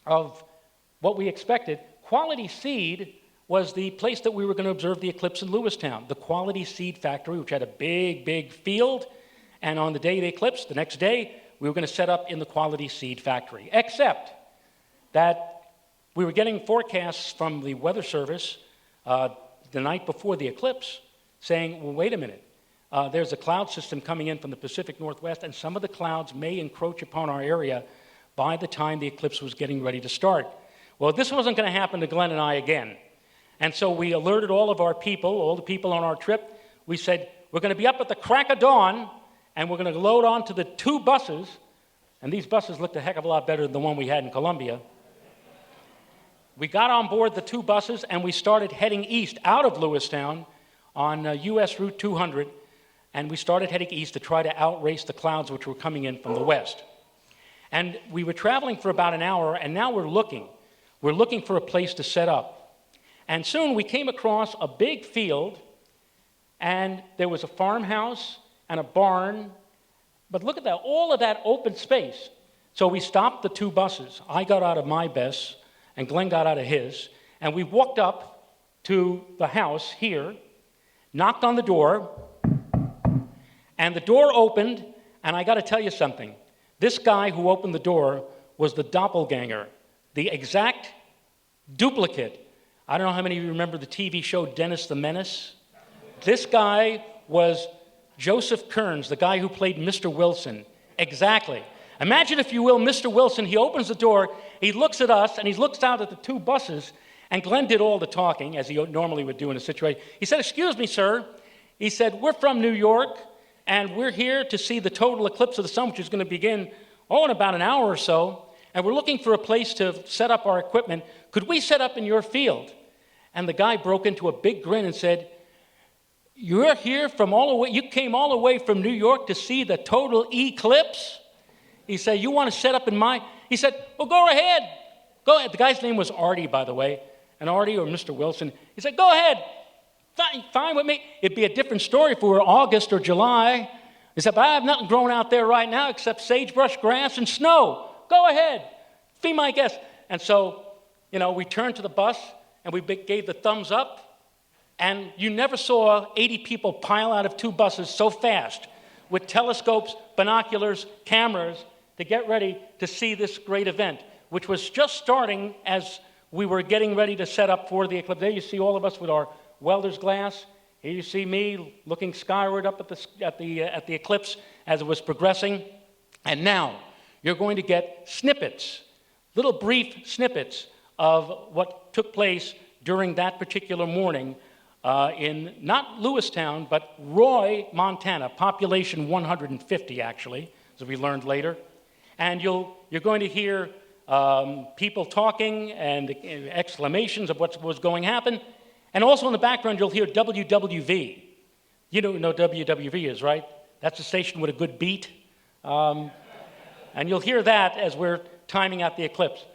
of what we expected. Quality Seed was the place that we were going to observe the eclipse in Lewistown, the Quality Seed Factory, which had a big, big field. And on the day of the eclipse, the next day, we were going to set up in the Quality Seed Factory, except that we were getting forecasts from the Weather Service the night before the eclipse saying, well, wait a minute, there's a cloud system coming in from the Pacific Northwest, and some of the clouds may encroach upon our area by the time the eclipse was getting ready to start. Well, this wasn't going to happen to Glenn and I again. And so we alerted all of our people, all the people on our trip. We said, we're going to be up at the crack of dawn, and we're going to load onto the 2 buses, and these buses looked a heck of a lot better than the one we had in Columbia. We got on board the 2 buses, and we started heading east out of Lewistown on US Route 200, and we started heading east to try to outrace the clouds which were coming in from the west. And we were traveling for about an hour, and now we're looking. We're looking for a place to set up. And soon we came across a big field, and there was a farmhouse and a barn. But look at that, all of that open space. So we stopped the 2 buses. I got out of my bus, and Glenn got out of his, and we walked up to the house here, knocked on the door, and the door opened, and I got to tell you something. This guy who opened the door was the doppelganger, the exact duplicate. I don't know how many of you remember the TV show Dennis the Menace. This guy was Joseph Kearns, the guy who played Mr. Wilson. Exactly. Imagine, if you will, Mr. Wilson. He opens the door, he looks at us, and he looks out at the 2 buses, and Glenn did all the talking, as he normally would do in a situation. He said, "Excuse me, sir." He said, "We're from New York, and we're here to see the total eclipse of the sun, which is going to begin, in about an hour or so, and we're looking for a place to set up our equipment. Could we set up in your field?" And the guy broke into a big grin and said, "You're here from all the way, you came all the way from New York to see the total eclipse?" He said, "You want to set up in my..." He said, "Well, go ahead. Go ahead." The guy's name was Artie, by the way, and Artie or Mr. Wilson. He said, "Go ahead. Fine with me. It'd be a different story if we were August or July." He said, "But I have nothing growing out there right now except sagebrush, grass, and snow. Go ahead. Be my guest." And so, we turned to the bus, and we gave the thumbs up, and you never saw 80 people pile out of 2 buses so fast with telescopes, binoculars, cameras to get ready to see this great event, which was just starting as we were getting ready to set up for the eclipse. There you see all of us with our welder's glass. Here you see me looking skyward up at the eclipse as it was progressing. And now you're going to get snippets, little brief snippets of what took place during that particular morning in not Lewistown, but Roy, Montana, population 150 actually, as we learned later. And you're going to hear people talking and exclamations of what was going to happen. And also in the background, you'll hear WWV. You don't know what WWV is, right? That's a station with a good beat. And you'll hear that as we're timing out the eclipse.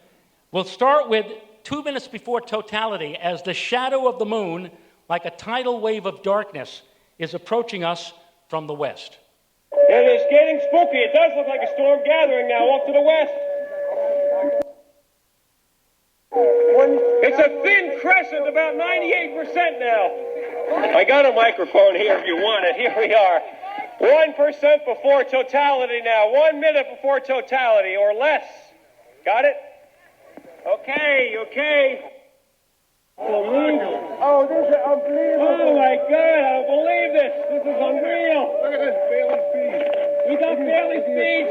We'll start with 2 minutes before totality as the shadow of the moon, like a tidal wave of darkness, is approaching us from the west. It is getting spooky. It does look like a storm gathering now off to the west. It's a thin crescent, about 98% now. I got a microphone here if you want it. Here we are. 1% before totality now. 1 minute before totality or less. Got it? Okay. Oh, this is unbelievable. Oh, my God, I don't believe this. This is unreal. Look at this Bailey's speech. We got Bailey's speech.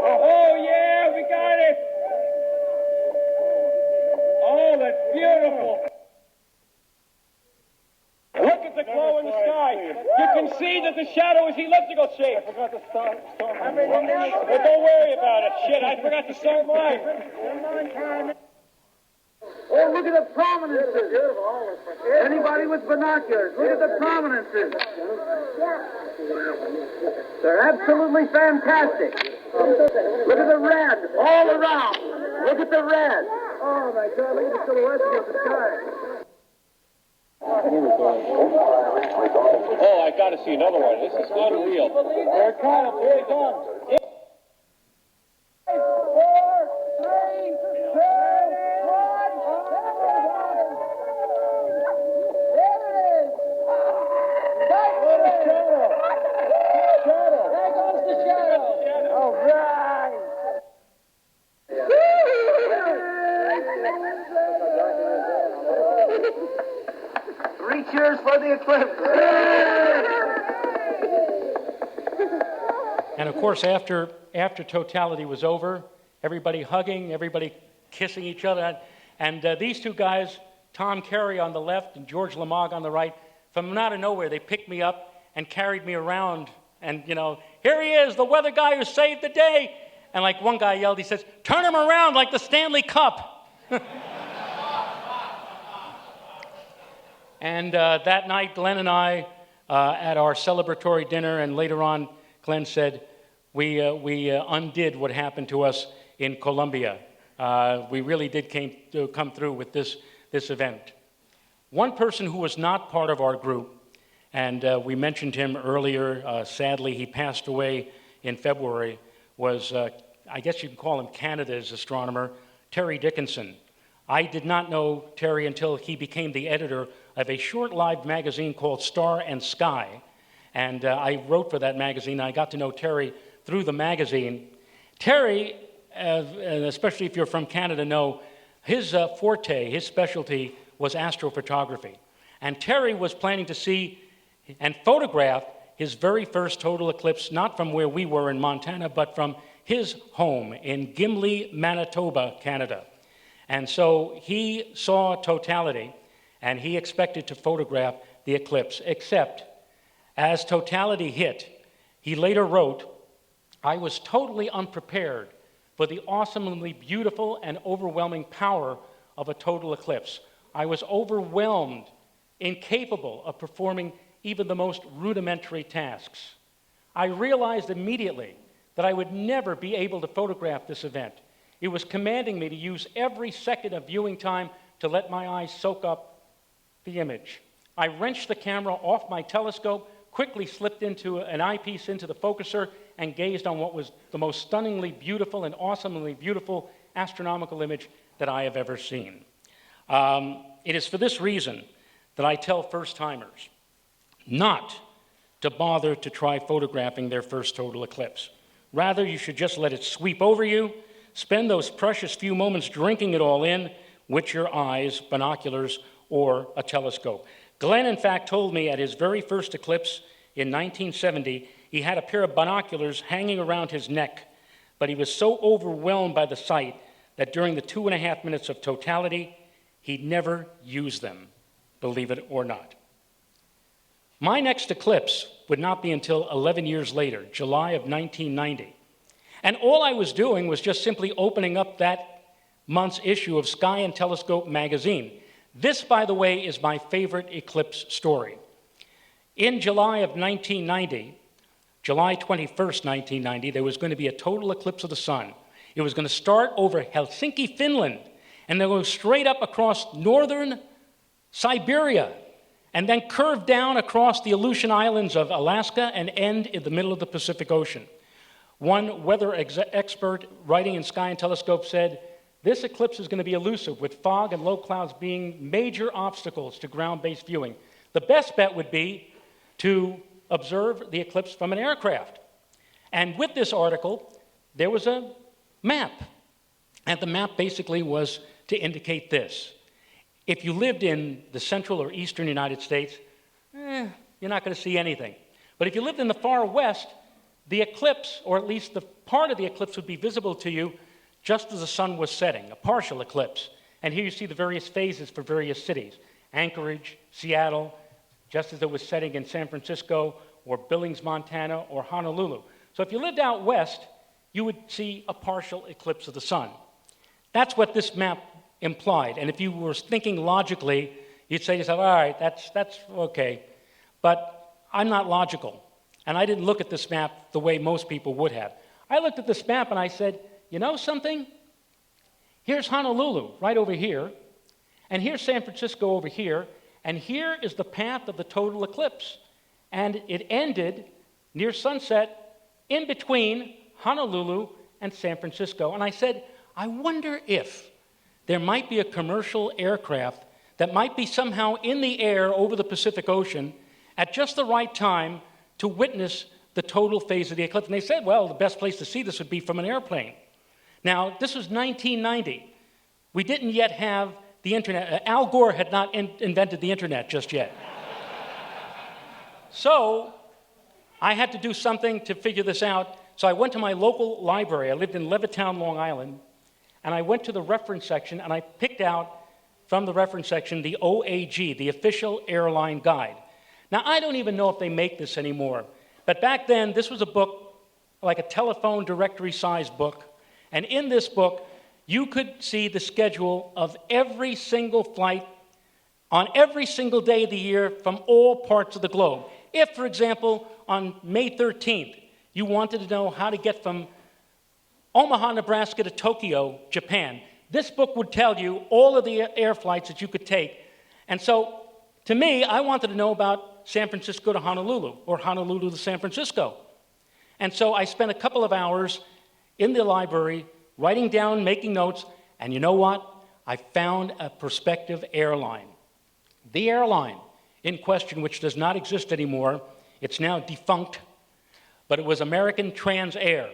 Oh, yeah, we got it. Oh, that's beautiful. Look at the glow in the sky. You can see that the shadow is elliptical shape. I forgot to start mine. Well, don't worry about it. Shit, I forgot to start mine. Oh, look at the prominences. Anybody with binoculars, look at the prominences. They're absolutely fantastic. Look at the red all around. Look at the red. Oh, my God, look at the silhouettes against the sky. Oh, I got to see another one. This is unreal. They're kind of big on. 4, 3, 2, 3 cheers for the eclipse. And of course, after totality was over, everybody hugging, everybody kissing each other. And these two guys, Tom Carey on the left and George Lamague on the right, from out of nowhere, they picked me up and carried me around. And, here he is, the weather guy who saved the day. And like one guy yelled, he says, turn him around like the Stanley Cup. And that night, Glenn and I, at our celebratory dinner, and later on, Glenn said, we undid what happened to us in Colombia. We really did come through with this event. One person who was not part of our group, and we mentioned him earlier, sadly he passed away in February, was, I guess you can call him Canada's astronomer, Terry Dickinson. I did not know Terry until he became the editor of a short-lived magazine called Star and Sky. And I wrote for that magazine. I got to know Terry through the magazine. Terry, and especially if you're from Canada, know his forte, his specialty was astrophotography. And Terry was planning to see and photograph his very first total eclipse, not from where we were in Montana, but from his home in Gimli, Manitoba, Canada. And so he saw totality, and he expected to photograph the eclipse, except as totality hit, he later wrote, I was totally unprepared for the awesomely beautiful and overwhelming power of a total eclipse. I was overwhelmed, incapable of performing even the most rudimentary tasks. I realized immediately that I would never be able to photograph this event. It was commanding me to use every second of viewing time to let my eyes soak up the image. I wrenched the camera off my telescope, quickly slipped into an eyepiece into the focuser, and gazed on what was the most stunningly beautiful and awesomely beautiful astronomical image that I have ever seen. It is for this reason that I tell first-timers not to bother to try photographing their first total eclipse. Rather, you should just let it sweep over you, spend those precious few moments drinking it all in with your eyes, binoculars, or a telescope. Glenn, in fact, told me at his very first eclipse in 1970, he had a pair of binoculars hanging around his neck, but he was so overwhelmed by the sight that during the 2.5 minutes of totality, He never used them, believe it or not. My next eclipse would not be until 11 years later, July of 1990. And all I was doing was just simply opening up that month's issue of Sky and Telescope magazine. This, by the way, is my favorite eclipse story. In July of 1990, July 21st, 1990, there was going to be a total eclipse of the sun. It was going to start over Helsinki, Finland, and then go straight up across northern Siberia, and then curve down across the Aleutian Islands of Alaska and end in the middle of the Pacific Ocean. One weather expert writing in Sky and Telescope said, this eclipse is going to be elusive, with fog and low clouds being major obstacles to ground-based viewing. The best bet would be to observe the eclipse from an aircraft. And with this article, there was a map. And the map basically was to indicate this. If you lived in the central or eastern United States, you're not going to see anything. But if you lived in the far west, the eclipse, or at least the part of the eclipse, would be visible to you just as the sun was setting, a partial eclipse. And here you see the various phases for various cities. Anchorage, Seattle, just as it was setting in San Francisco, or Billings, Montana, or Honolulu. So if you lived out west, you would see a partial eclipse of the sun. That's what this map implied. And if you were thinking logically, you'd say to yourself, all right, that's okay. But I'm not logical. And I didn't look at this map the way most people would have. I looked at this map and I said, you know something? Here's Honolulu right over here, and here's San Francisco over here, and here is the path of the total eclipse. And it ended near sunset in between Honolulu and San Francisco. And I said, I wonder if there might be a commercial aircraft that might be somehow in the air over the Pacific Ocean at just the right time to witness the total phase of the eclipse. And they said, well, the best place to see this would be from an airplane. Now, this was 1990. We didn't yet have the internet. Al Gore had not invented the internet just yet. So I had to do something to figure this out. So I went to my local library. I lived in Levittown, Long Island. And I went to the reference section, and I picked out from the reference section the OAG, the Official Airline Guide. Now, I don't even know if they make this anymore. But back then, this was a book, like a telephone directory-sized book. And in this book, you could see the schedule of every single flight on every single day of the year from all parts of the globe. If, for example, on May 13th, you wanted to know how to get from Omaha, Nebraska to Tokyo, Japan, this book would tell you all of the air flights that you could take. And so, to me, I wanted to know about San Francisco to Honolulu, or Honolulu to San Francisco. And so I spent a couple of hours in the library writing down, making notes, and you know what? I found a prospective airline. The airline in question, which does not exist anymore, it's now defunct, but it was American Trans Air,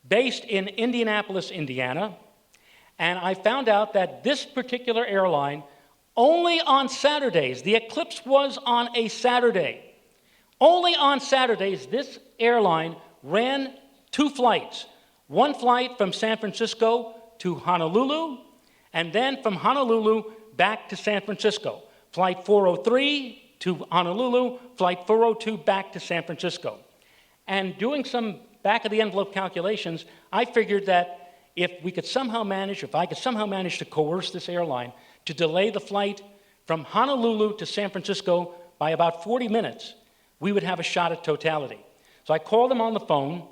based in Indianapolis, Indiana. And I found out that this particular airline, only on Saturdays, the eclipse was on a Saturday. Only on Saturdays, this airline ran 2 flights. One flight from San Francisco to Honolulu, and then from Honolulu back to San Francisco. Flight 403 to Honolulu, Flight 402 back to San Francisco. And doing some back-of-the-envelope calculations, I figured that if I could somehow manage to coerce this airline to delay the flight from Honolulu to San Francisco by about 40 minutes, we would have a shot at totality. So I called them on the phone,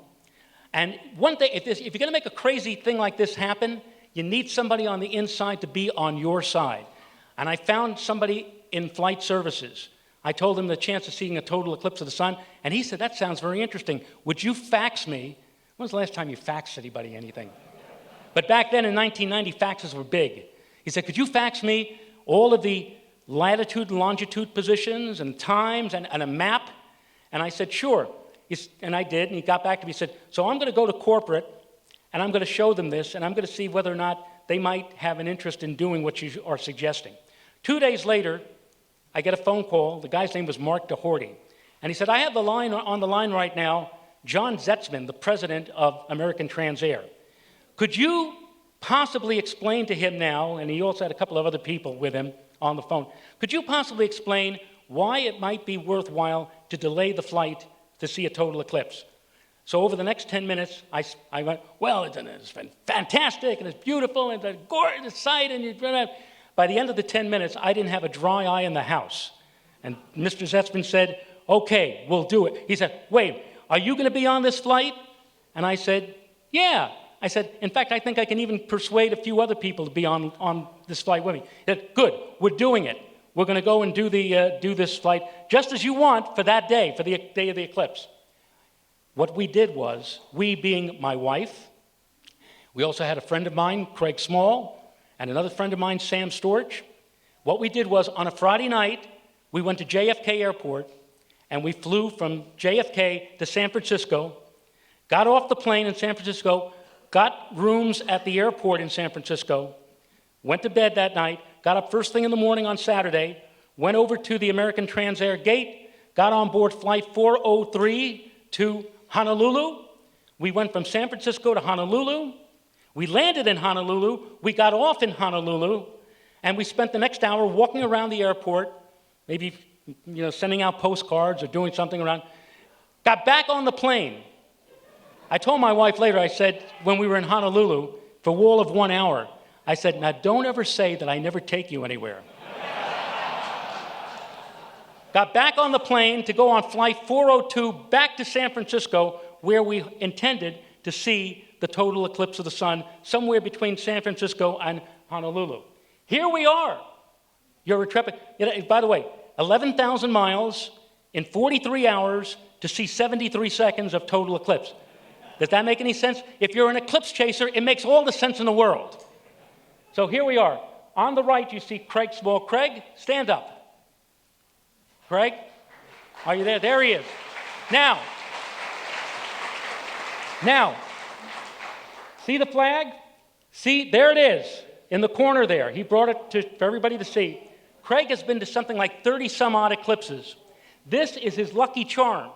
and one thing, if you're going to make a crazy thing like this happen, you need somebody on the inside to be on your side. And I found somebody in flight services. I told him the chance of seeing a total eclipse of the sun, and he said, that sounds very interesting. Would you fax me? When was the last time you faxed anybody anything? But back then in 1990, faxes were big. He said, could you fax me all of the latitude and longitude positions and times and a map? And I said, sure. And I did, and he got back to me and said, so I'm going to go to corporate, and I'm going to show them this, and I'm going to see whether or not they might have an interest in doing what you are suggesting. 2 days later, I get a phone call. The guy's name was Mark DeHorty. And he said, I have on the line right now John Zetzman, the president of American Trans Air. Could you possibly explain to him now, and he also had a couple of other people with him on the phone, could you possibly explain why it might be worthwhile to delay the flight to see a total eclipse? So over the next 10 minutes, I went, well, it's fantastic, and it's beautiful, and it's a gorgeous sight, and by the end of the 10 minutes, I didn't have a dry eye in the house. And Mr. Zetzman said, okay, we'll do it. He said, wait, are you going to be on this flight? And I said, yeah. I said, in fact, I think I can even persuade a few other people to be on this flight with me. He said, good, we're doing it. We're going to go and do this flight just as you want for that day, for the day of the eclipse. What we did was, we being my wife, we also had a friend of mine, Craig Small, and another friend of mine, Sam Storch. What we did was, on a Friday night, we went to JFK Airport, and we flew from JFK to San Francisco, got off the plane in San Francisco, got rooms at the airport in San Francisco, went to bed that night, got up first thing in the morning on Saturday, went over to the American Transair gate, got on board flight 403 to Honolulu. We went from San Francisco to Honolulu. We landed in Honolulu. We got off in Honolulu, and we spent the next hour walking around the airport, maybe sending out postcards or doing something around. Got back on the plane. I told my wife later, I said, when we were in Honolulu, for all of 1 hour, I said, now don't ever say that I never take you anywhere. Got back on the plane to go on flight 402 back to San Francisco, where we intended to see the total eclipse of the sun, somewhere between San Francisco and Honolulu. Here we are. You're intrepid. By the way, 11,000 miles in 43 hours to see 73 seconds of total eclipse. Does that make any sense? If you're an eclipse chaser, it makes all the sense in the world. So here we are. On the right, you see Craig Small. Craig, stand up. Craig, are you there? There he is. Now, see the flag? See, there it is, in the corner there. He brought it for everybody to see. Craig has been to something like 30-some-odd eclipses. This is his lucky charm.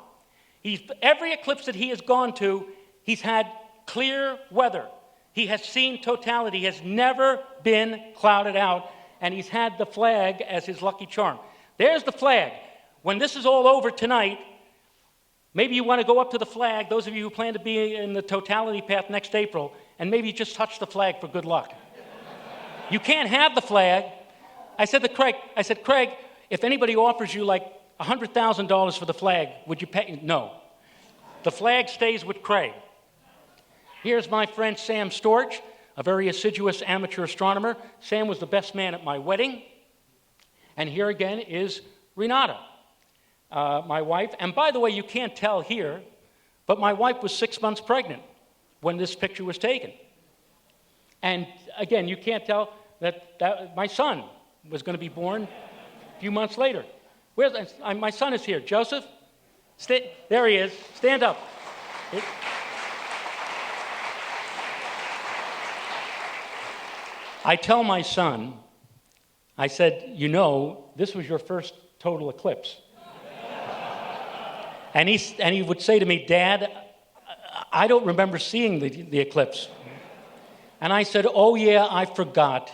Every eclipse that he has gone to, he's had clear weather. He has seen totality. He has never been clouded out, and he's had the flag as his lucky charm. There's the flag. When this is all over tonight, maybe you want to go up to the flag, those of you who plan to be in the totality path next April, and maybe just touch the flag for good luck. You can't have the flag. I said to Craig, Craig, if anybody offers you like $100,000 for the flag, would you pay? No. The flag stays with Craig. Here's my friend Sam Storch, a very assiduous amateur astronomer. Sam was the best man at my wedding. And here again is Renata, my wife. And by the way, you can't tell here, but my wife was 6 months pregnant when this picture was taken. And again, you can't tell that my son was going to be born a few months later. My son is here. Joseph, there he is. Stand up. I tell my son, I said, this was your first total eclipse. and he would say to me, Dad, I don't remember seeing the eclipse. And I said, oh yeah, I forgot.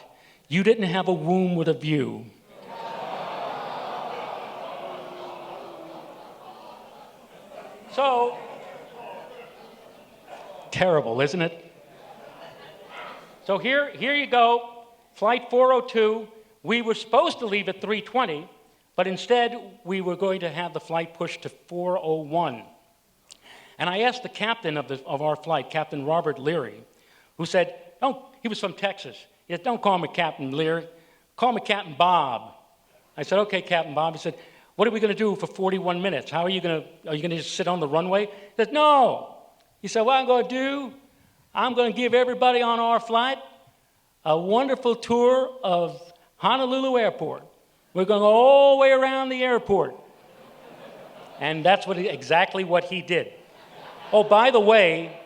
You didn't have a womb with a view. So, terrible, isn't it? So here you go, flight 402. We were supposed to leave at 3:20, but instead we were going to have the flight pushed to 4:01. And I asked the captain of our flight, Captain Robert Leary, who said, he was from Texas. He said, don't call me Captain Leary, call me Captain Bob. I said, okay, Captain Bob. He said, what are we going to do for 41 minutes? Are you going to just sit on the runway? He said, no. He said, what I'm going to do, I'm going to give everybody on our flight a wonderful tour of Honolulu Airport. We're going to go all the way around the airport. And that's exactly what he did. Oh, by the way,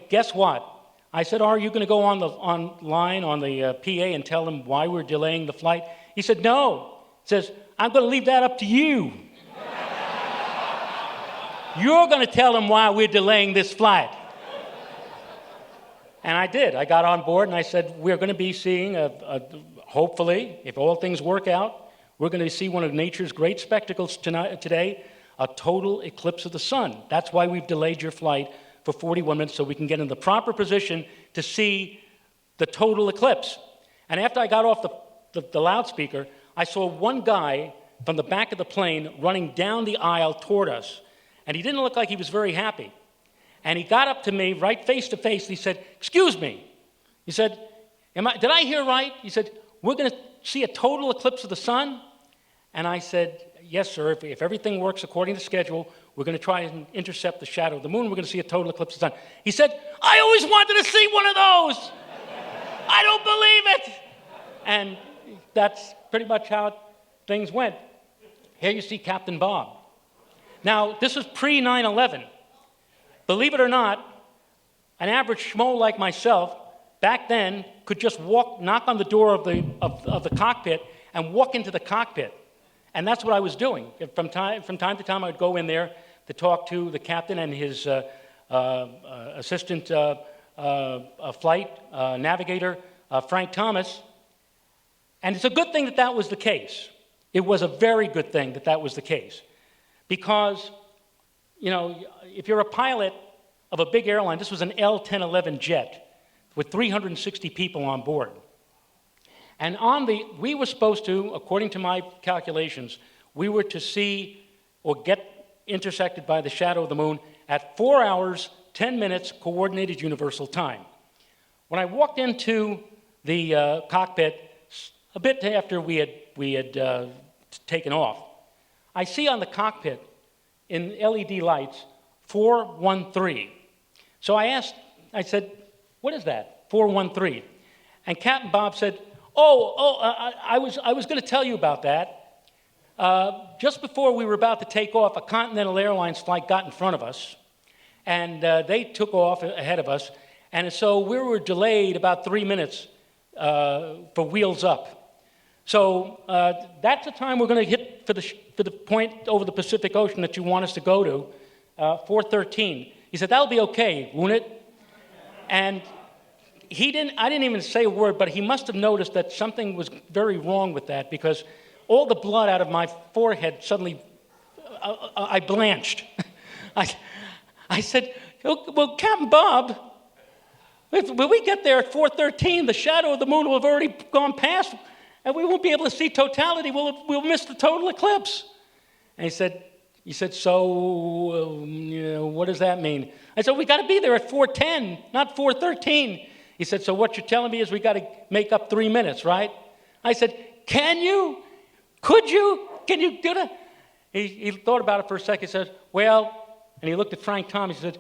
guess what? I said, are you going to go online on the PA and tell them why we're delaying the flight? He said, no. He says, I'm going to leave that up to you. You're going to tell them why we're delaying this flight. And I did. I got on board and I said, we're going to be seeing, hopefully, if all things work out, we're going to see one of nature's great spectacles today, a total eclipse of the sun. That's why we've delayed your flight for 41 minutes, so we can get in the proper position to see the total eclipse. And after I got off the loudspeaker, I saw one guy from the back of the plane running down the aisle toward us, and he didn't look like he was very happy. And he got up to me right face to face, and he said, "Excuse me." He said, did I hear right? He said, "We're going to see a total eclipse of the sun?" And I said, "Yes, sir. If everything works according to schedule, we're going to try and intercept the shadow of the moon. We're going to see a total eclipse of the sun." He said, "I always wanted to see one of those. I don't believe it." And that's pretty much how things went. Here you see Captain Bob. Now, this was pre-9/11. Believe it or not, an average schmo like myself back then could just knock on the door of the cockpit and walk into the cockpit. And that's what I was doing. From time to time, I would go in there to talk to the captain and his assistant flight navigator, Frank Thomas. And it's a good thing that that was the case. It was a very good thing that that was the case. Because, you know, if you're a pilot of a big airline, this was an L-1011 jet with 360 people on board. And we were supposed to, according to my calculations, we were to see or get intersected by the shadow of the moon at 4 hours, 10 minutes, coordinated universal time. When I walked into the cockpit, a bit after we had taken off, I see on the cockpit in LED lights 413. So I said, "What is that, 413? And Captain Bob said, I was going to tell you about that. Just before we were about to take off, a Continental Airlines flight got in front of us, and they took off ahead of us, and so we were delayed about 3 minutes for wheels up. So that's the time we're going to hit for the point over the Pacific Ocean that you want us to go to, 413. He said, "That'll be okay, won't it?" And I didn't even say a word, but he must have noticed that something was very wrong with that, because all the blood out of my forehead suddenly, I blanched. I said, "Well, Captain Bob, when we get there at 413, the shadow of the moon will have already gone past, and we won't be able to see totality. We'll miss the total eclipse." And he said, "So, what does that mean?" I said, "We got to be there at 410, not 413. He said, "So what you're telling me is we got to make up 3 minutes, right?" I said, "Can you? Could you? Can you do that?" He thought about it for a second. He said, "Well," and he looked at Frank Thomas. He said,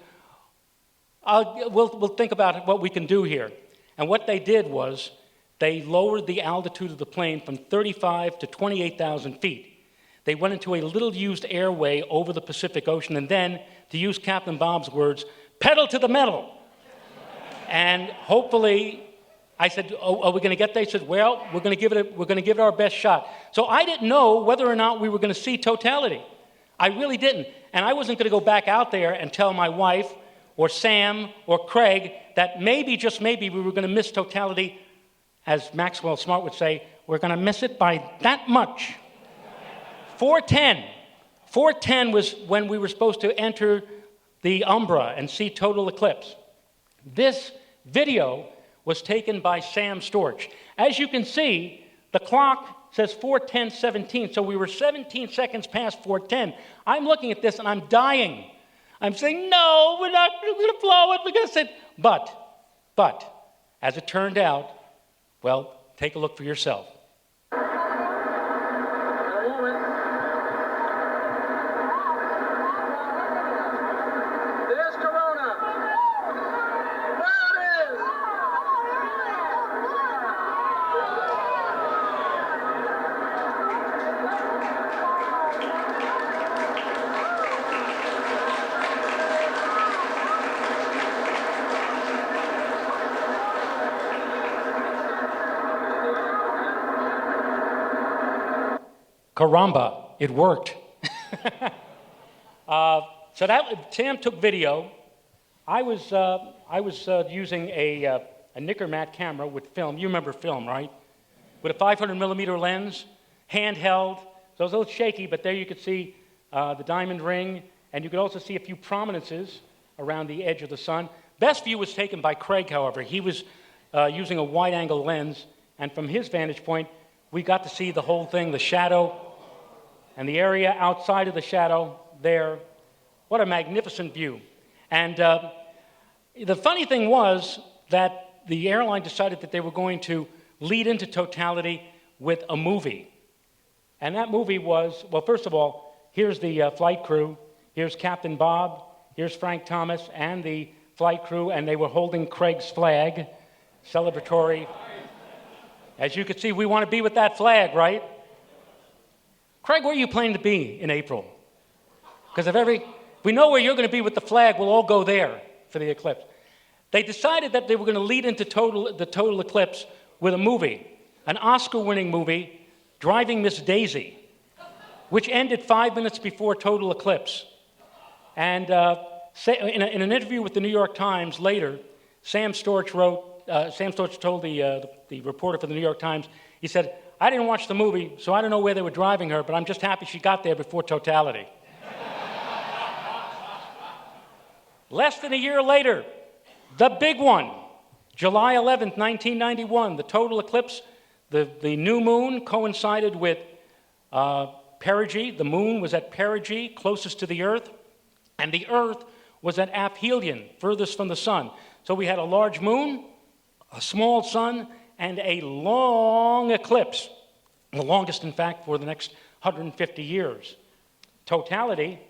we'll think about what we can do here." And what they did was they lowered the altitude of the plane from 35 to 28,000 feet. They went into a little-used airway over the Pacific Ocean, and then, to use Captain Bob's words, pedal to the metal. And hopefully, I said, "Are we going to get there?" He said, "Well, we're going to give it our best shot." So I didn't know whether or not we were going to see totality. I really didn't. And I wasn't going to go back out there and tell my wife or Sam or Craig that maybe, just maybe, we were going to miss totality. As Maxwell Smart would say, we're going to miss it by that much. 410. 410 was when we were supposed to enter the umbra and see total eclipse. This video was taken by Sam Storch. As you can see, the clock says 4:10:17, so we were 17 seconds past 4:10. I'm looking at this and I'm dying. I'm saying, "No, we're going to blow it. We're going to sit." But, as it turned out, well, take a look for yourself. Caramba, it worked. So Sam took video. I was using a Nickermat camera with film. You remember film, right? With a 500 millimeter lens, handheld. So it was a little shaky, but there you could see the diamond ring, and you could also see a few prominences around the edge of the sun. Best view was taken by Craig, however. He was using a wide-angle lens, and from his vantage point, we got to see the whole thing, the shadow, and the area outside of the shadow there. What a magnificent view. And the funny thing was that the airline decided that they were going to lead into totality with a movie. And that movie was, well, first of all, here's the flight crew, here's Captain Bob, here's Frank Thomas and the flight crew, and they were holding Craig's flag, celebratory. As you can see, we want to be with that flag, right? Craig, where are you planning to be in April? Because if we know where you're going to be with the flag, we'll all go there for the eclipse. They decided that they were going to lead into the total eclipse with a movie, an Oscar-winning movie, Driving Miss Daisy, which ended 5 minutes before total eclipse. And in an interview with the New York Times later, Sam Storch told the reporter for the New York Times, he said, "I didn't watch the movie, so I don't know where they were driving her, but I'm just happy she got there before totality." Less than a year later, the big one, July 11th, 1991, the total eclipse, the new moon coincided with perigee. The moon was at perigee, closest to the Earth, and the Earth was at aphelion, furthest from the sun. So we had a large moon, a small sun, and a long eclipse, the longest, in fact, for the next 150 years. Totality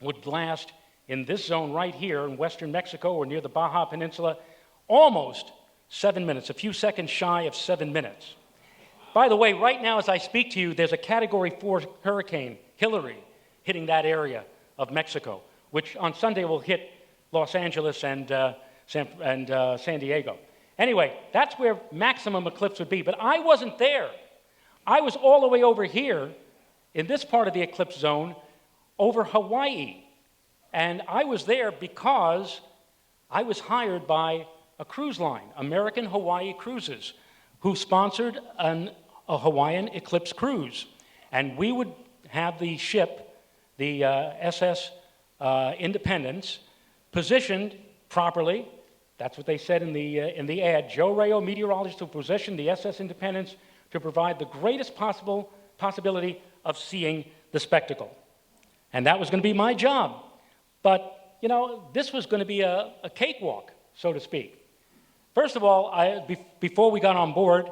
would last in this zone right here in western Mexico or near the Baja Peninsula, almost 7 minutes, a few seconds shy of 7 minutes. By the way, right now as I speak to you, there's a Category 4 hurricane, Hillary, hitting that area of Mexico, which on Sunday will hit Los Angeles and San Diego. Anyway, that's where maximum eclipse would be, but I wasn't there. I was all the way over here in this part of the eclipse zone over Hawaii. And I was there because I was hired by a cruise line, American Hawaii Cruises, who sponsored a Hawaiian eclipse cruise. And we would have the ship, the SS Independence, positioned properly. That's what they said in the ad. Joe Rao, meteorologist, to position the SS Independence to provide the greatest possibility of seeing the spectacle. And that was going to be my job. But, you know, this was going to be a cakewalk, so to speak. First of all, before we got on board,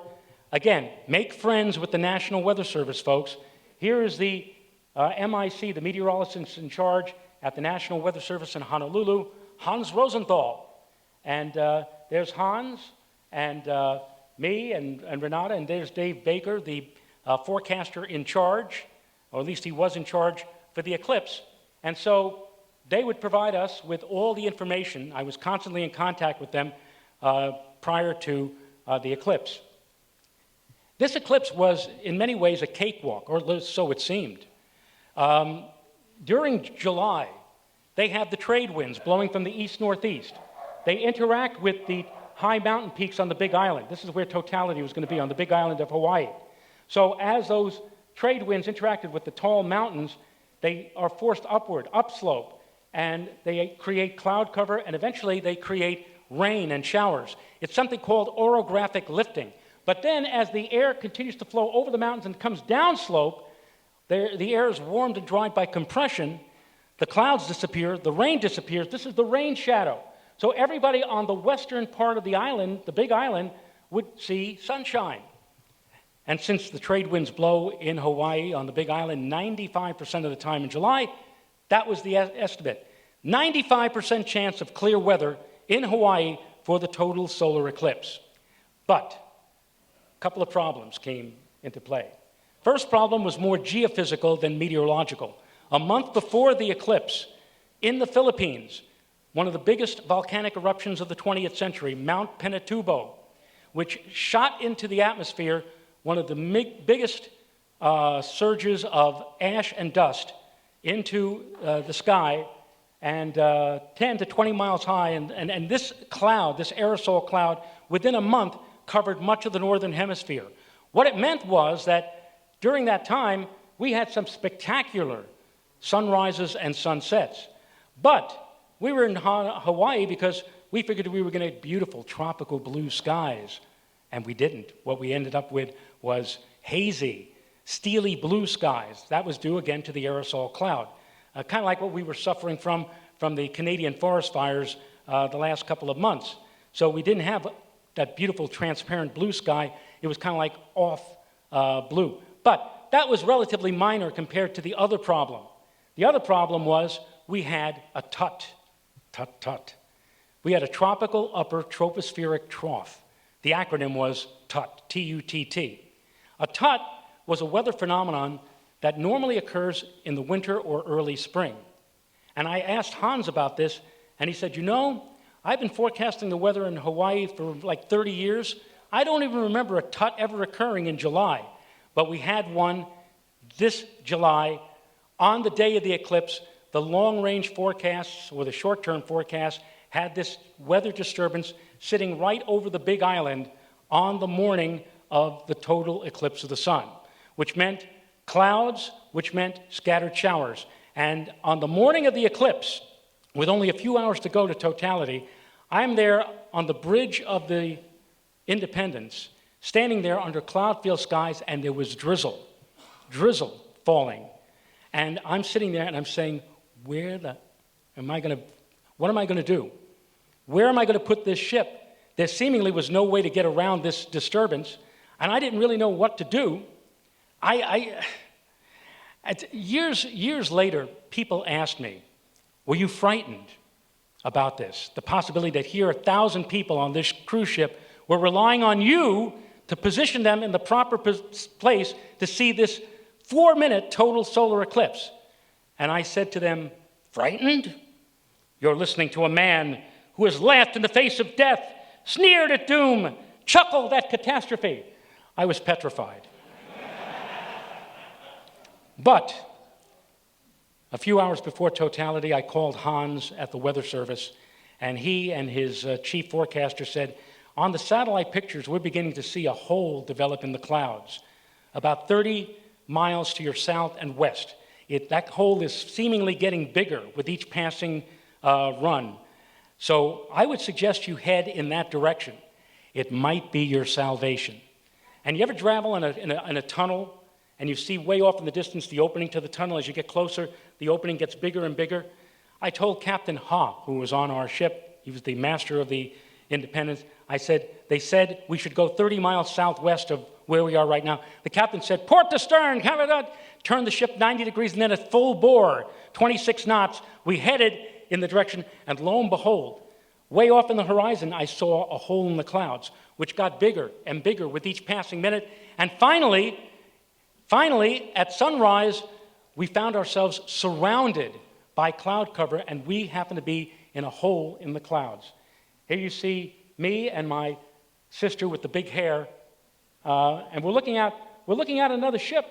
again, make friends with the National Weather Service, folks. Here is the MIC, the meteorologist in charge at the National Weather Service in Honolulu, Hans Rosenthal. And there's Hans and me and Renata, and there's Dave Baker, the forecaster in charge, or at least he was in charge for the eclipse. And so they would provide us with all the information. I was constantly in contact with them prior to the eclipse. This eclipse was, in many ways, a cakewalk, or so it seemed. During July, they have the trade winds blowing from the east-northeast. They interact with the high mountain peaks on the Big Island. This is where totality was going to be, on the Big Island of Hawaii. So as those trade winds interacted with the tall mountains, they are forced upward, upslope, and they create cloud cover, and eventually they create rain and showers. It's something called orographic lifting. But then as the air continues to flow over the mountains and comes downslope, the air is warmed and dried by compression, the clouds disappear, the rain disappears. This is the rain shadow. So everybody on the western part of the island, the Big Island, would see sunshine. And since the trade winds blow in Hawaii on the Big Island 95% of the time in July, that was the estimate. 95% chance of clear weather in Hawaii for the total solar eclipse. But a couple of problems came into play. First problem was more geophysical than meteorological. A month before the eclipse, in the Philippines, one of the biggest volcanic eruptions of the 20th century, Mount Pinatubo, which shot into the atmosphere one of the biggest surges of ash and dust into the sky and 10 to 20 miles high, and this cloud, this aerosol cloud, within a month covered much of the northern hemisphere. What it meant was that during that time, we had some spectacular sunrises and sunsets. But we were in Hawaii because we figured we were going to get beautiful tropical blue skies, and we didn't. What we ended up with was hazy, steely blue skies. That was due again to the aerosol cloud, kind of like what we were suffering from the Canadian forest fires the last couple of months. So we didn't have that beautiful transparent blue sky. It was kind of like off blue. But that was relatively minor compared to the other problem. The other problem was we had a TUT. We had a tropical upper tropospheric trough. The acronym was TUT, T-U-T-T. A TUT was a weather phenomenon that normally occurs in the winter or early spring. And I asked Hans about this, and he said, you know, I've been forecasting the weather in Hawaii for like 30 years. I don't even remember a TUT ever occurring in July. But we had one this July on the day of the eclipse. The long-range forecasts, or the short-term forecasts, had this weather disturbance sitting right over the Big Island on the morning of the total eclipse of the sun, which meant clouds, which meant scattered showers. And on the morning of the eclipse, with only a few hours to go to totality, I'm there on the bridge of the Independence, standing there under cloud-filled skies, and there was drizzle falling. And I'm sitting there and I'm saying, what am I going to do? Where am I going to put this ship? There seemingly was no way to get around this disturbance, and I didn't really know what to do. Years later, people asked me, were you frightened about this? The possibility that here 1,000 people on this cruise ship were relying on you to position them in the proper place to see this 4-minute total solar eclipse. And I said to them, frightened? You're listening to a man who has laughed in the face of death, sneered at doom, chuckled at catastrophe. I was petrified. But a few hours before totality, I called Hans at the Weather Service, and he and his chief forecaster said, on the satellite pictures, we're beginning to see a hole develop in the clouds, about 30 miles to your south and west. That hole is seemingly getting bigger with each passing run. So I would suggest you head in that direction. It might be your salvation. And you ever travel in a tunnel, and you see way off in the distance the opening to the tunnel? As you get closer, the opening gets bigger and bigger. I told Captain Ha, who was on our ship, he was the master of the Independence, they said we should go 30 miles southwest of where we are right now. The captain said, port to stern, turn the ship 90 degrees, and then at full bore, 26 knots, we headed in the direction, and lo and behold, way off in the horizon, I saw a hole in the clouds, which got bigger and bigger with each passing minute. And finally, at sunrise, we found ourselves surrounded by cloud cover, and we happened to be in a hole in the clouds. Here you see me and my sister with the big hair, and we're looking at another ship.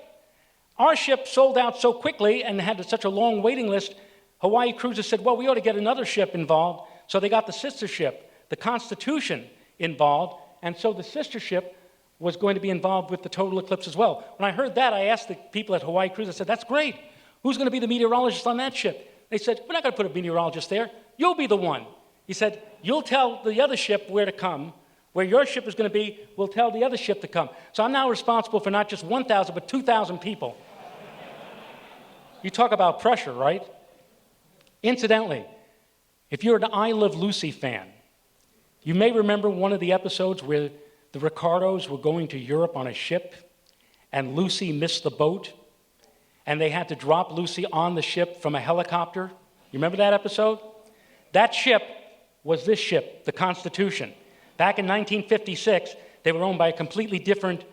Our ship sold out so quickly and had such a long waiting list, Hawaii Cruises said, well, we ought to get another ship involved. So they got the sister ship, the Constitution, involved, and so the sister ship was going to be involved with the total eclipse as well. When I heard that, I asked the people at Hawaii Cruises, I said, that's great. Who's going to be the meteorologist on that ship? They said, we're not going to put a meteorologist there. You'll be the one. He said, you'll tell the other ship where to come. Where your ship is going to be, we'll tell the other ship to come. So I'm now responsible for not just 1,000, but 2,000 people. You talk about pressure, right? Incidentally, if you're an I Love Lucy fan, you may remember one of the episodes where the Ricardos were going to Europe on a ship, and Lucy missed the boat, and they had to drop Lucy on the ship from a helicopter. You remember that episode? That ship was this ship, the Constitution. Back in 1956, they were owned by a completely different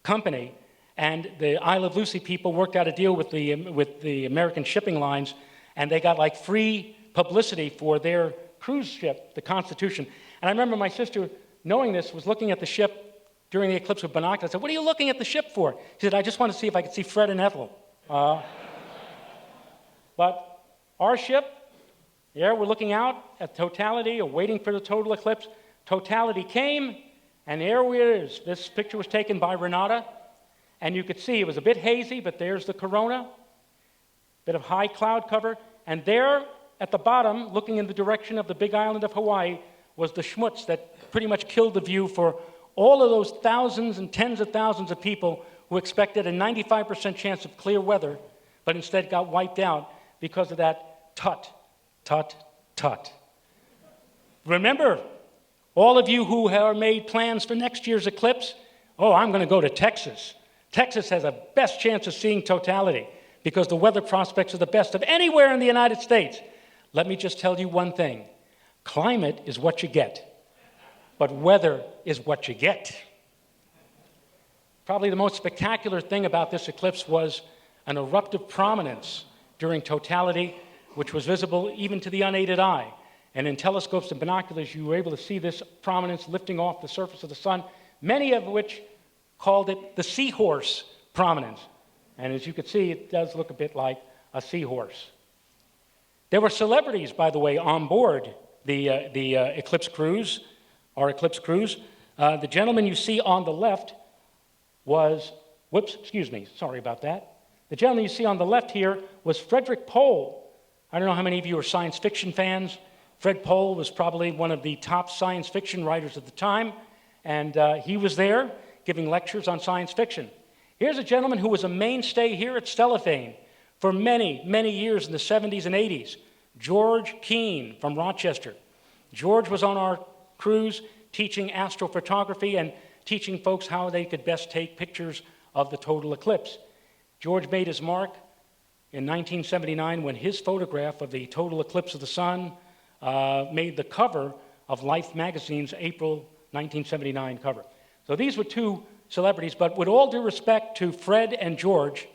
company, and the I Love Lucy people worked out a deal with the American shipping lines, and they got like free publicity for their cruise ship, the Constitution. And I remember my sister, knowing this, was looking at the ship during the eclipse with binoculars. I said, what are you looking at the ship for? She said, I just want to see if I could see Fred and Ethel. But our ship, There, we're looking out at totality, or waiting for the total eclipse. Totality came, and there it is. This picture was taken by Renata, and you could see it was a bit hazy, but there's the corona, bit of high cloud cover, and there at the bottom, looking in the direction of the big island of Hawaii, was the schmutz that pretty much killed the view for all of those thousands and tens of thousands of people who expected a 95% chance of clear weather, but instead got wiped out because of that tut, tut, tut. Remember, all of you who have made plans for next year's eclipse, oh, I'm going to go to Texas. Texas has a best chance of seeing totality because the weather prospects are the best of anywhere in the United States. Let me just tell you one thing. Climate is what you get, but weather is what you get. Probably the most spectacular thing about this eclipse was an eruptive prominence during totality, which was visible even to the unaided eye. And in telescopes and binoculars, you were able to see this prominence lifting off the surface of the sun, many of which called it the seahorse prominence. And as you can see, it does look a bit like a seahorse. There were celebrities, by the way, on board the Eclipse cruise, our Eclipse cruise. The gentleman you see on the left was, whoops, excuse me, sorry about that. The gentleman you see on the left here was Frederick Pohl. I don't know how many of you are science fiction fans. Fred Pohl was probably one of the top science fiction writers at the time, and he was there giving lectures on science fiction. Here's a gentleman who was a mainstay here at Stellafane for many, many years in the 70s and 80s, George Keane from Rochester. George was on our cruise teaching astrophotography and teaching folks how they could best take pictures of the total eclipse. George made his mark in 1979 when his photograph of the total eclipse of the sun made the cover of Life magazine's April 1979 cover. So these were two celebrities, but with all due respect to Fred and George,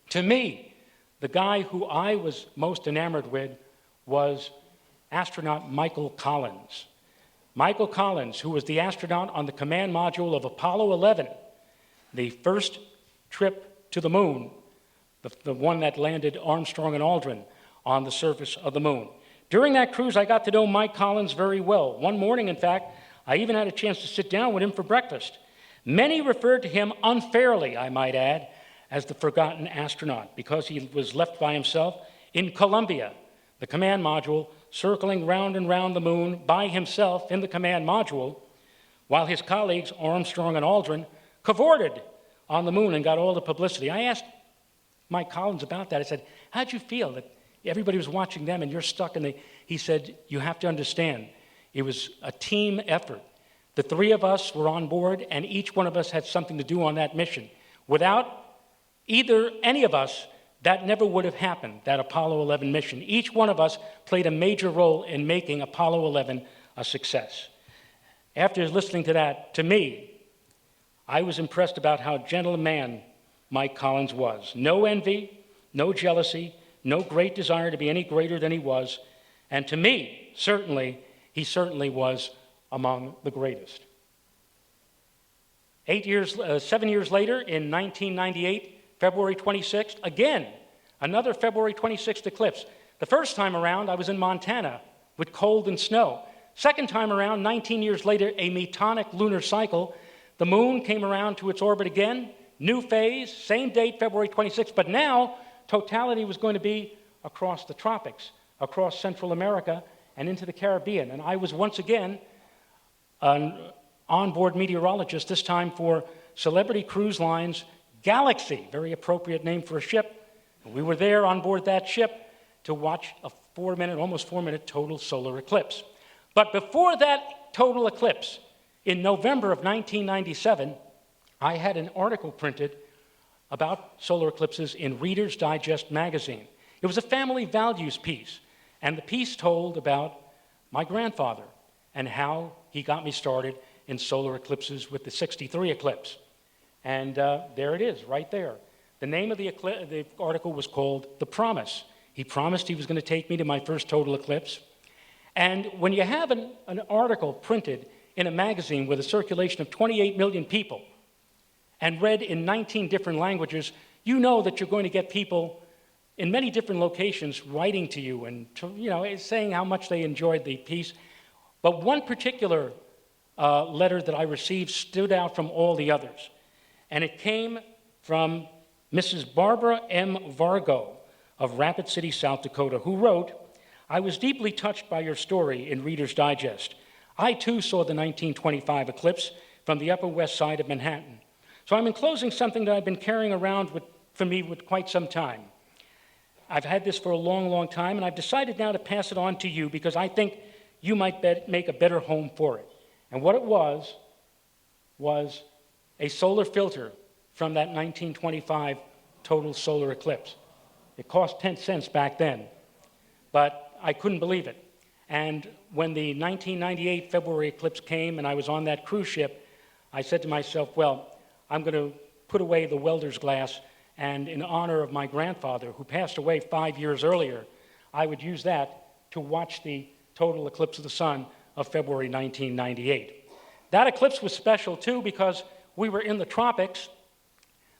to me, the guy who I was most enamored with was astronaut Michael Collins. Michael Collins, who was the astronaut on the command module of Apollo 11, the first trip to the moon, the one that landed Armstrong and Aldrin on the surface of the moon. During that cruise, I got to know Mike Collins very well. One morning, in fact, I even had a chance to sit down with him for breakfast. Many referred to him unfairly, I might add, as the forgotten astronaut because he was left by himself in Columbia, the command module, circling round and round the moon by himself in the command module, while his colleagues, Armstrong and Aldrin, cavorted on the moon and got all the publicity. I asked Mike Collins about that. I said, how'd you feel that everybody was watching them and you're stuck in the... He said, you have to understand, it was a team effort. The three of us were on board and each one of us had something to do on that mission. Without any of us, that never would have happened, that Apollo 11 mission. Each one of us played a major role in making Apollo 11 a success. After listening to that, to me, I was impressed about how gentle a man Mike Collins was. No envy, no jealousy, no great desire to be any greater than he was. And to me, he certainly was among the greatest. 7 years later, in 1998, February 26th, again, another February 26th eclipse. The first time around, I was in Montana with cold and snow. Second time around, 19 years later, a metonic lunar cycle. The moon came around to its orbit again, new phase, same date, February 26th, but now totality was going to be across the tropics, across Central America, and into the Caribbean. And I was once again an onboard meteorologist, this time for Celebrity Cruise Line's Galaxy, very appropriate name for a ship. We were there on board that ship to watch a almost 4-minute total solar eclipse. But before that total eclipse, in November of 1997, I had an article printed about solar eclipses in Reader's Digest magazine. It was a family values piece, and the piece told about my grandfather and how he got me started in solar eclipses with the '63 eclipse. And there it is, right there. The name of the article was called The Promise. He promised he was going to take me to my first total eclipse. And when you have an article printed in a magazine with a circulation of 28 million people and read in 19 different languages, you know that you're going to get people in many different locations writing to you and saying how much they enjoyed the piece. But one particular letter that I received stood out from all the others. And it came from Mrs. Barbara M. Vargo of Rapid City, South Dakota, who wrote, "I was deeply touched by your story in Reader's Digest. I too saw the 1925 eclipse from the Upper West Side of Manhattan. So I'm enclosing something that I've been carrying around for me with quite some time. I've had this for a long, long time, and I've decided now to pass it on to you because I think you might make a better home for it." And what it was a solar filter from that 1925 total solar eclipse. It cost 10 cents back then, but I couldn't believe it. And when the 1998 February eclipse came and I was on that cruise ship, I said to myself, well, I'm going to put away the welder's glass, and in honor of my grandfather, who passed away 5 years earlier, I would use that to watch the total eclipse of the sun of February 1998. That eclipse was special, too, because we were in the tropics.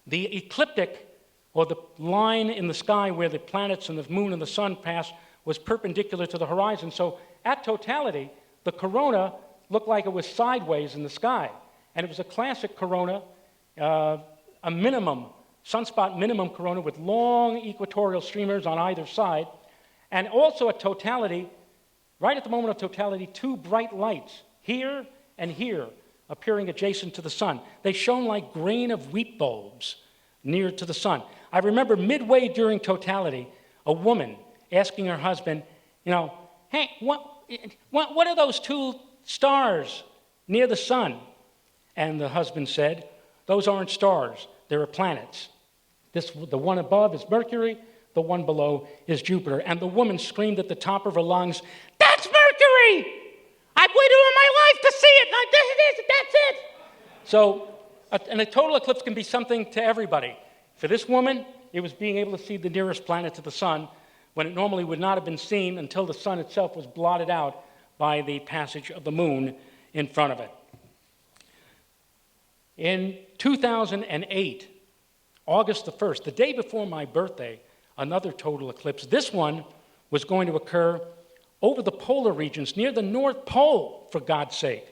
The ecliptic, or the line in the sky where the planets and the moon and the sun pass, was perpendicular to the horizon. So at totality, the corona looked like it was sideways in the sky. And it was a classic corona, a minimum, sunspot minimum corona with long equatorial streamers on either side. And also at totality, right at the moment of totality, two bright lights, here and here, appearing adjacent to the sun. They shone like grain of wheat bulbs near to the sun. I remember midway during totality, a woman asking her husband, hey, what are those two stars near the sun? And the husband said, those aren't stars, they're planets. The one above is Mercury, the one below is Jupiter. And the woman screamed at the top of her lungs, that's Mercury! I've waited all my life to see it, now this it is, that's it! So, and a total eclipse can be something to everybody. For this woman, it was being able to see the nearest planet to the sun, when it normally would not have been seen until the sun itself was blotted out by the passage of the moon in front of it. In 2008, August the 1st, the day before my birthday, another total eclipse. This one was going to occur over the polar regions, near the North Pole, for God's sake.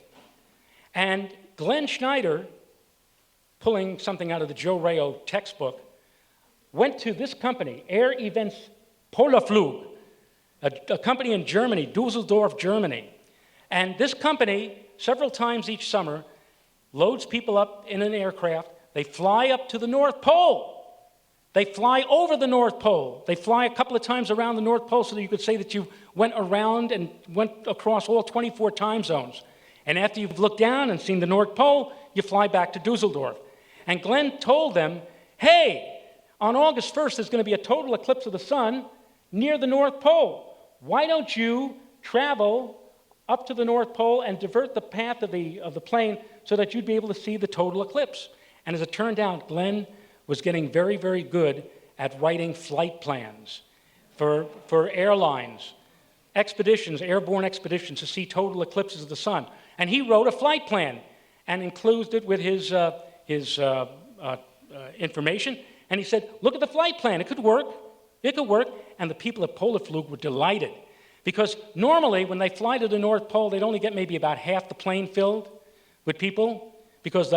And Glenn Schneider, pulling something out of the Joe Rao textbook, went to this company, Air Events Polarflug, a company in Germany, Dusseldorf, Germany. And this company, several times each summer, loads people up in an aircraft. They fly up to the North Pole. They fly over the North Pole. They fly a couple of times around the North Pole so that you could say that you went around and went across all 24 time zones. And after you've looked down and seen the North Pole, you fly back to Dusseldorf. And Glenn told them, hey, on August 1st, there's going to be a total eclipse of the sun near the North Pole. Why don't you travel up to the North Pole and divert the path of the plane so that you'd be able to see the total eclipse? And as it turned out, Glenn was getting very, very good at writing flight plans for airlines, expeditions, airborne expeditions to see total eclipses of the sun. And he wrote a flight plan and included it with his information. And he said, look at the flight plan. It could work. It could work. And the people at Polarflug were delighted. Because normally, when they fly to the North Pole, they'd only get maybe about half the plane filled with people, because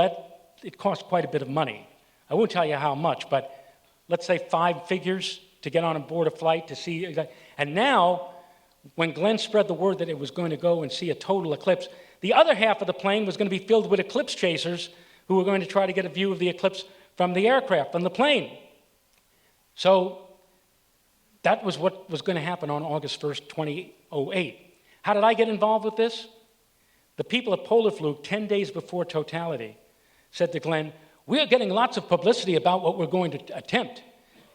it costs quite a bit of money. I won't tell you how much, but let's say 5 figures to get on board a flight to see. And now, when Glenn spread the word that it was going to go and see a total eclipse, the other half of the plane was going to be filled with eclipse chasers who were going to try to get a view of the eclipse from the aircraft, from the plane. So that was what was going to happen on August 1st, 2008. How did I get involved with this? The people at Polarflug, 10 days before totality, said to Glenn, we're getting lots of publicity about what we're going to attempt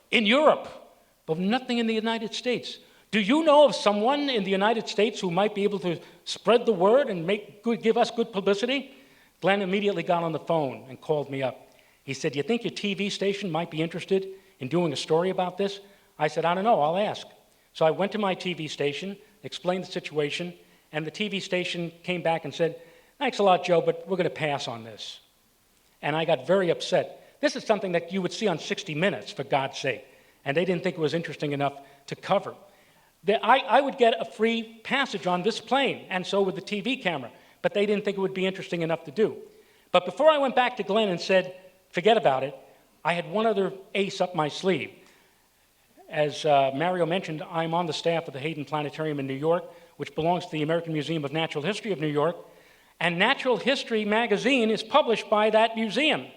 in Europe, but nothing in the United States. Do you know of someone in the United States who might be able to spread the word and give us good publicity? Glenn immediately got on the phone and called me up. He said, do you think your TV station might be interested in doing a story about this? I said, I don't know, I'll ask. So I went to my TV station, explained the situation, and the TV station came back and said, thanks a lot, Joe, but we're going to pass on this. And I got very upset. This is something that you would see on 60 Minutes, for God's sake. and they didn't think it was interesting enough to cover. I would get a free passage on this plane, and so would the TV camera, but they didn't think it would be interesting enough to do. But before I went back to Glenn and said, forget about it, I had one other ace up my sleeve. As Mario mentioned, I'm on the staff of the Hayden Planetarium in New York, which belongs to the American Museum of Natural History of New York, and Natural History magazine is published by that museum.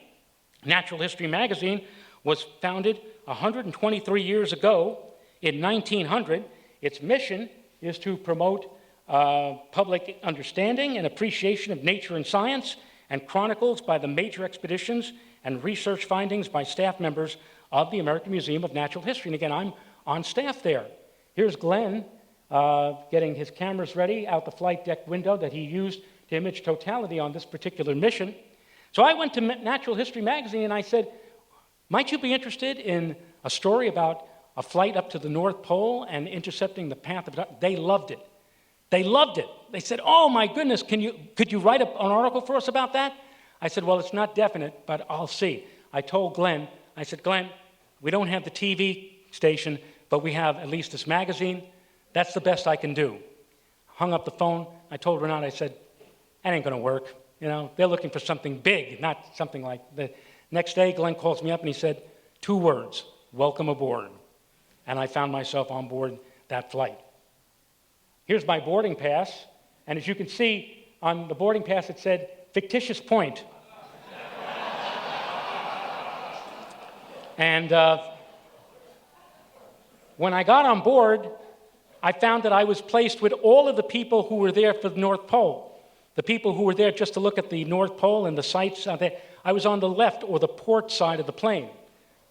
Natural History magazine was founded 123 years ago in 1900. Its mission is to promote public understanding and appreciation of nature and science, and chronicles by the major expeditions and research findings by staff members of the American Museum of Natural History. And again, I'm on staff there. Here's Glenn getting his cameras ready out the flight deck window that he used to image totality on this particular mission. So I went to Natural History magazine and I said, might you be interested in a story about a flight up to the North Pole and intercepting the path of... They loved it. They loved it. They said, oh my goodness, could you write an article for us about that? I said, well, it's not definite, but I'll see. I told Glenn, I said, Glenn, we don't have the TV station, but we have at least this magazine. That's the best I can do. Hung up the phone. I told Renat, I said, that ain't going to work. You know, they're looking for something big, not something like the next day. Glenn calls me up and he said, 2 words, welcome aboard. And I found myself on board that flight. Here's my boarding pass, and as you can see on the boarding pass, it said, fictitious point. And when I got on board, I found that I was placed with all of the people who were there for the North Pole. The people who were there just to look at the North Pole and the sights out there. I was on the left or the port side of the plane.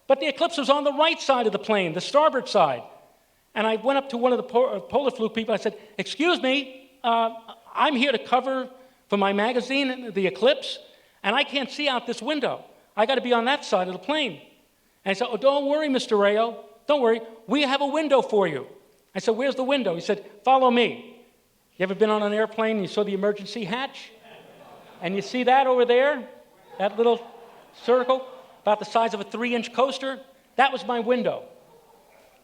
But the Eclipse was on the right side of the plane, the starboard side. And I went up to one of the polar fluke people. I said, excuse me, I'm here to cover for my magazine, The Eclipse, and I can't see out this window. I got to be on that side of the plane. And I said, oh, don't worry, Mr. Rao. Don't worry. We have a window for you. I said, where's the window? He said, follow me. You ever been on an airplane and you saw the emergency hatch? And you see that over there? That little circle, about the size of a 3-inch coaster? That was my window.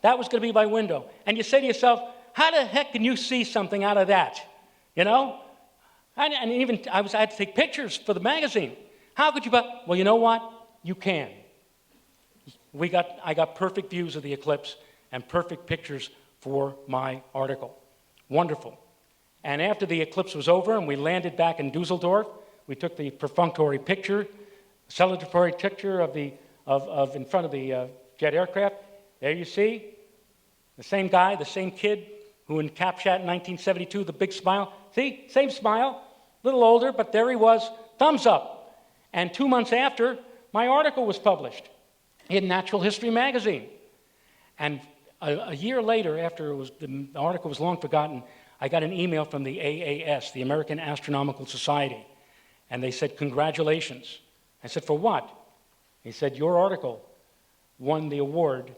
That was going to be my window. And you say to yourself, how the heck can you see something out of that? You know? And even I had to take pictures for the magazine. How could you? Well, you know what? You can. I got perfect views of the eclipse and perfect pictures for my article. Wonderful. And after the eclipse was over and we landed back in Dusseldorf, we took the perfunctory picture, celebratory picture of in front of the jet aircraft. There you see, the same guy, the same kid who in Capshat in 1972, the big smile. See, same smile, a little older, but there he was, thumbs up. And 2 months after, my article was published in Natural History magazine. And a year later, after the article was long forgotten, I got an email from the AAS, the American Astronomical Society, and they said, congratulations. I said, for what? He said, your article won the award,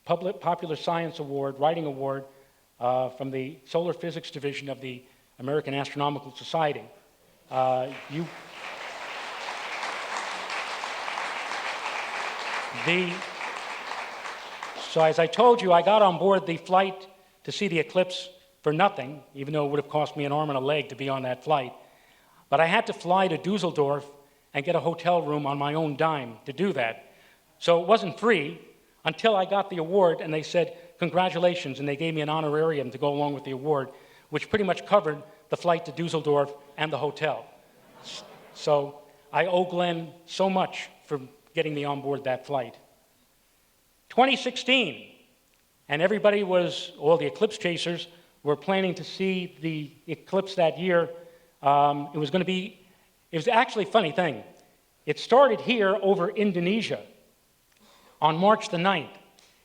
Popular Science Award, Writing Award, from the Solar Physics Division of the American Astronomical Society. So as I told you, I got on board the flight to see the eclipse for nothing, even though it would have cost me an arm and a leg to be on that flight. But I had to fly to Dusseldorf and get a hotel room on my own dime to do that. So it wasn't free until I got the award, and they said, congratulations, and they gave me an honorarium to go along with the award, which pretty much covered the flight to Dusseldorf and the hotel. So I owe Glenn so much for getting me on board that flight. 2016, and everybody all the eclipse chasers were planning to see the eclipse that year. It was actually a funny thing. It started here over Indonesia on March the 9th.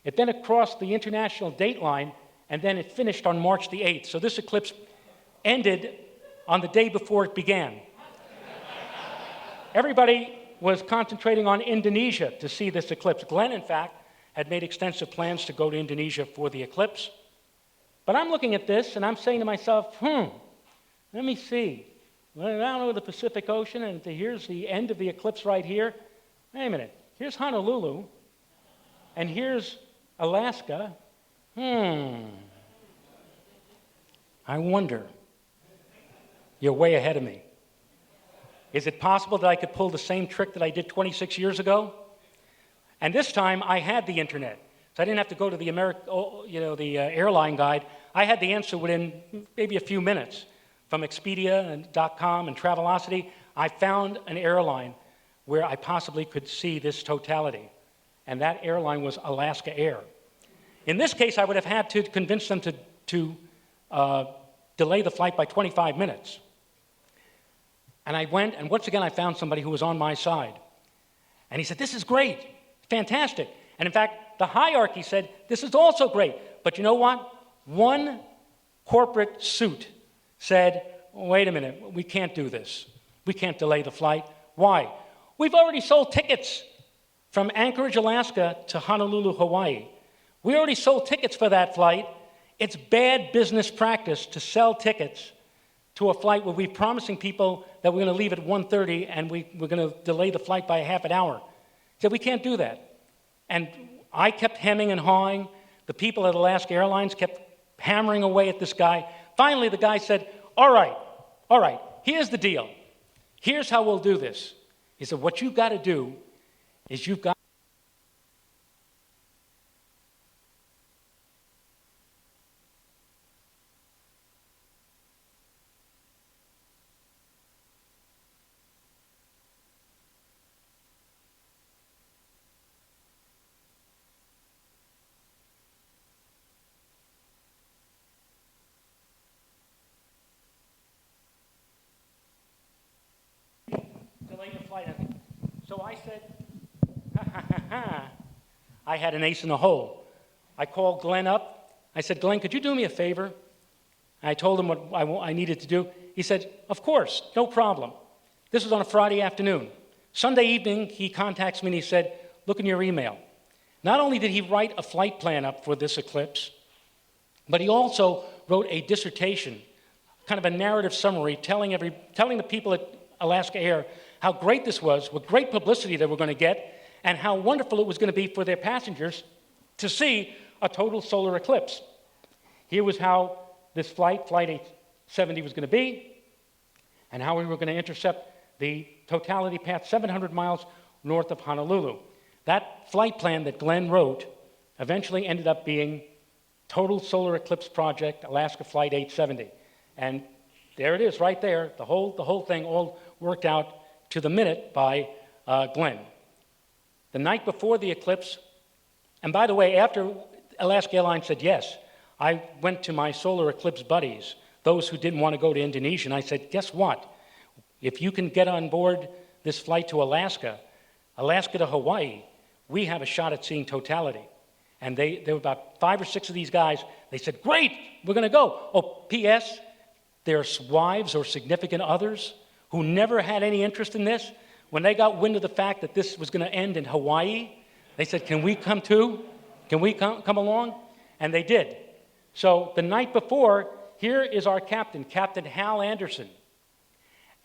It then crossed the international date line, and then it finished on March the 8th. So this eclipse ended on the day before it began. Everybody was concentrating on Indonesia to see this eclipse. Glenn, in fact, had made extensive plans to go to Indonesia for the eclipse. But I'm looking at this, and I'm saying to myself, let me see. Well, down over the Pacific Ocean, and here's the end of the eclipse right here. Wait a minute. Here's Honolulu, and here's Alaska? I wonder. You're way ahead of me. Is it possible that I could pull the same trick that I did 26 years ago? And this time I had the internet. So I didn't have to go to the airline guide. I had the answer within maybe a few minutes. From Expedia and .com and Travelocity, I found an airline where I possibly could see this totality. And that airline was Alaska Air. In this case, I would have had to convince them to delay the flight by 25 minutes. And I went, and once again, I found somebody who was on my side. And he said, this is great, fantastic. And in fact, the hierarchy said, this is also great. But you know what? One corporate suit said, wait a minute, we can't do this. We can't delay the flight. Why? We've already sold tickets from Anchorage, Alaska to Honolulu, Hawaii. We already sold tickets for that flight. It's bad business practice to sell tickets to a flight where we're promising people that we're going to leave at 1:30 and we're going to delay the flight by a half an hour. He said, we can't do that. And I kept hemming and hawing. The people at Alaska Airlines kept hammering away at this guy. Finally, the guy said, all right, here's the deal. Here's how we'll do this. He said, what you've got to do is you've got delay the flight. So I said, I had an ace in the hole. I called Glenn up. I said, Glenn, could you do me a favor? And I told him what I needed to do. He said, of course, no problem. This was on a Friday afternoon. Sunday evening, he contacts me and he said, look in your email. Not only did he write a flight plan up for this Eclipse, but he also wrote a dissertation, kind of a narrative summary, telling the people at Alaska Air how great this was, what great publicity they were going to get, and how wonderful it was going to be for their passengers to see a total solar eclipse. Here was how this flight 870, was going to be, and how we were going to intercept the totality path 700 miles north of Honolulu. That flight plan that Glenn wrote eventually ended up being Total Solar Eclipse Project, Alaska Flight 870. And there it is right there, the whole thing all worked out to the minute by Glenn. The night before the eclipse, and by the way, after Alaska Airlines said yes, I went to my solar eclipse buddies, those who didn't want to go to Indonesia, and I said, guess what? If you can get on board this flight to Alaska to Hawaii, we have a shot at seeing totality. And there were about 5 or 6 of these guys. They said, great, we're going to go. Oh, P.S., their wives or significant others who never had any interest in this, when they got wind of the fact that this was going to end in Hawaii, they said, can we come too? Can we come along? And they did. So the night before, here is our captain, Captain Hal Anderson.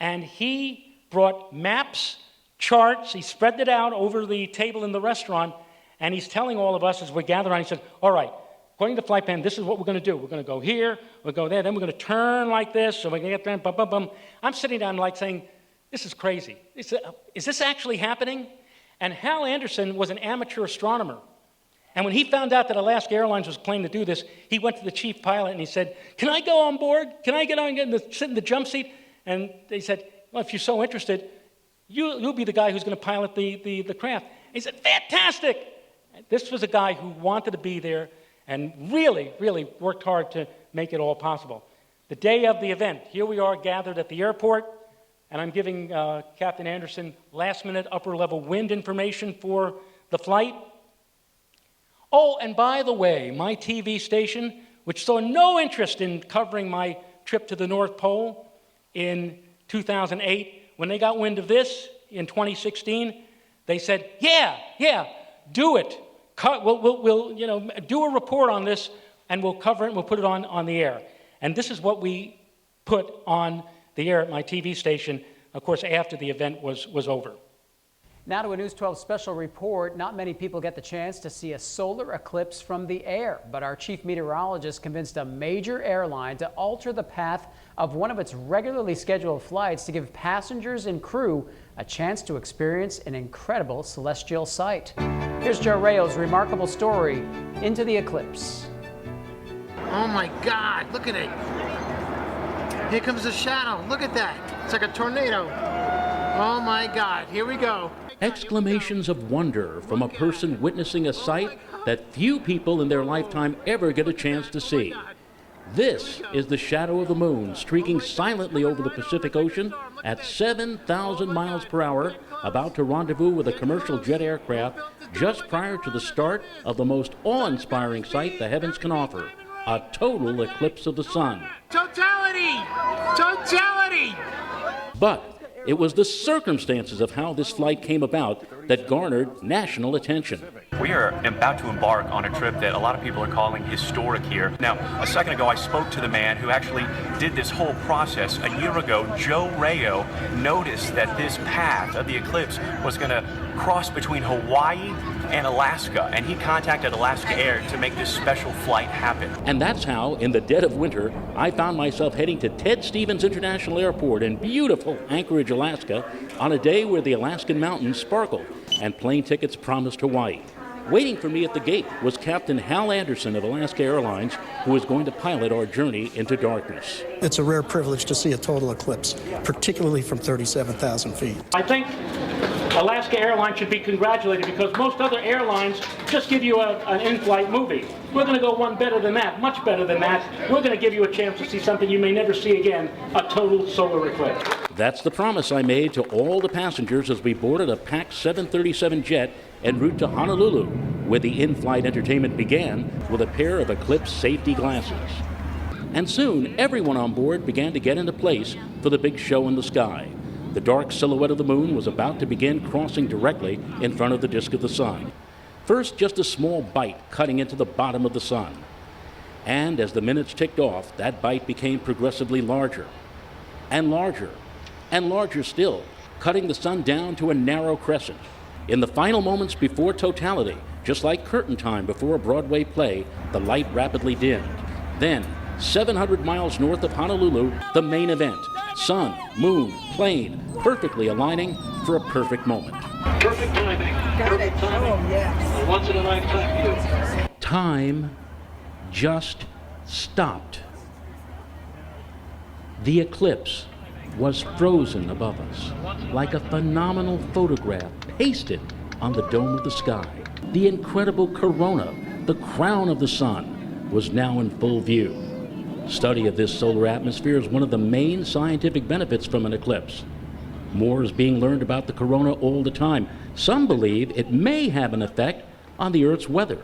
And he brought maps, charts, he spread it out over the table in the restaurant, and he's telling all of us as we gather around, he said, all right, according to the flight plan, this is what we're going to do. We're going to go here, we'll go there, then we're going to turn like this, so we're going to get there, bum, bum, bum. I'm sitting down like saying, this is crazy. Is this actually happening? And Hal Anderson was an amateur astronomer. And when he found out that Alaska Airlines was planning to do this, he went to the chief pilot and he said, can I go on board? Can I get on and sit in the jump seat? And they said, well, if you're so interested, you'll be the guy who's going to pilot the craft. And he said, fantastic! This was a guy who wanted to be there and really, really worked hard to make it all possible. The day of the event, here we are gathered at the airport, and I'm giving Captain Anderson last-minute upper-level wind information for the flight. Oh, and by the way, my TV station, which saw no interest in covering my trip to the North Pole in 2008, when they got wind of this in 2016, they said, yeah, do it. We'll do a report on this, and we'll cover it, and we'll put it on the air. And this is what we put on the air at my TV station, of course, after the event was over. Now to a News 12 special report. Not many people get the chance to see a solar eclipse from the air, but our chief meteorologist convinced a major airline to alter the path of one of its regularly scheduled flights to give passengers and crew a chance to experience an incredible celestial sight. Here's Joe Rao's remarkable story, Into the Eclipse. Oh my God, look at it. Here comes the shadow. Look at that. It's like a tornado. Oh my God, here we go. Exclamations of wonder from a person witnessing a sight that few people in their lifetime ever get a chance to see. This is the shadow of the moon streaking silently over the Pacific Ocean at 7,000 miles per hour, about to rendezvous with a commercial jet aircraft just prior to the start of the most awe-inspiring sight the heavens can offer, a total eclipse of the sun. Totality! Totality! But it was the circumstances of how this flight came about that garnered national attention. We are about to embark on a trip that a lot of people are calling historic here. Now, a second ago, I spoke to the man who actually did this whole process. A year ago, Joe Rao noticed that this path of the eclipse was going to cross between Hawaii and Alaska, and he contacted Alaska Air to make this special flight happen. And that's how, in the dead of winter, I found myself heading to Ted Stevens International Airport in beautiful Anchorage, Alaska, on a day where the Alaskan mountains sparkled and plane tickets promised Hawaii. Waiting for me at the gate was Captain Hal Anderson of Alaska Airlines, who was going to pilot our journey into darkness. It's a rare privilege to see a total eclipse, particularly from 37,000 feet. I think Alaska Airlines should be congratulated because most other airlines just give you an in-flight movie. We're going to go one better than that, much better than that. We're going to give you a chance to see something you may never see again, a total solar eclipse. That's the promise I made to all the passengers as we boarded a packed 737 jet en route to Honolulu, where the in-flight entertainment began with a pair of Eclipse safety glasses. And soon, everyone on board began to get into place for the big show in the sky. The dark silhouette of the moon was about to begin crossing directly in front of the disk of the sun. First, just a small bite cutting into the bottom of the sun. And as the minutes ticked off, that bite became progressively larger, and larger, and larger still, cutting the sun down to a narrow crescent. In the final moments before totality, just like curtain time before a Broadway play, the light rapidly dimmed. Then, 700 miles north of Honolulu, the main event. Sun, moon, plane, perfectly aligning for a perfect moment. Perfect timing. Perfect timing. Oh, yes. A once-in-a-lifetime view. Time just stopped. The eclipse was frozen above us, like a phenomenal photograph pasted on the dome of the sky. The incredible corona, the crown of the sun, was now in full view. Study of this solar atmosphere is one of the main scientific benefits from an eclipse. More is being learned about the corona all the time. Some believe it may have an effect on the Earth's weather.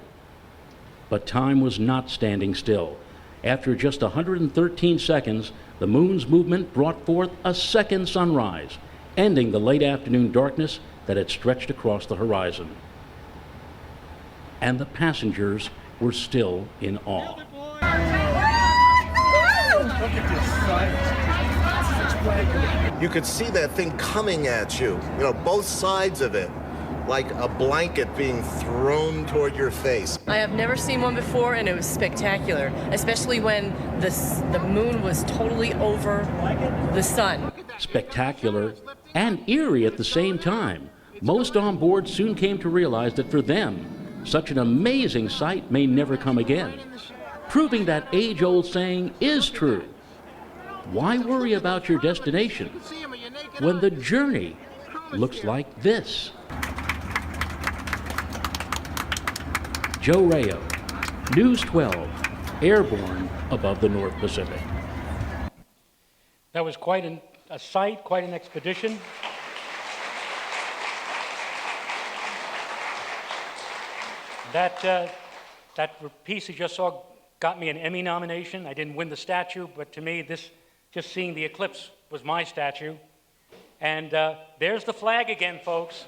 But time was not standing still. After just 113 seconds, the moon's movement brought forth a second sunrise, ending the late afternoon darkness that had stretched across the horizon. And the passengers were still in awe. Look at this sight. You could see that thing coming at you, both sides of it, like a blanket being thrown toward your face. I have never seen one before, and it was spectacular, especially when the moon was totally over the sun. Spectacular and eerie at the same time. Most on board soon came to realize that for them, such an amazing sight may never come again, proving that age-old saying is true. Why worry about your destination when the journey looks like this? Joe Rao, News 12, airborne above the North Pacific. That was quite a sight, quite an expedition. That piece you just saw got me an Emmy nomination. I didn't win the statue, but to me, just seeing the eclipse was my statue. And there's the flag again, folks.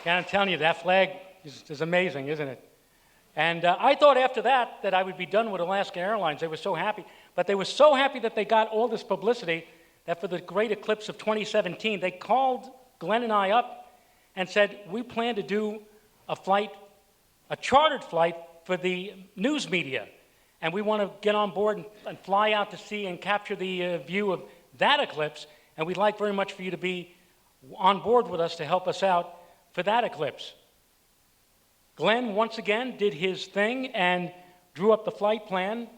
And I'm telling you, that flag is amazing, isn't it? And I thought after that I would be done with Alaska Airlines. They were so happy. But they were so happy that they got all this publicity that for the great eclipse of 2017, they called Glenn and I up and said, we plan to do a flight, a chartered flight for the news media. And we want to get on board and fly out to sea and capture the view of that eclipse. And we'd like very much for you to be on board with us to help us out for that eclipse. Glenn, once again, did his thing and drew up the flight plan.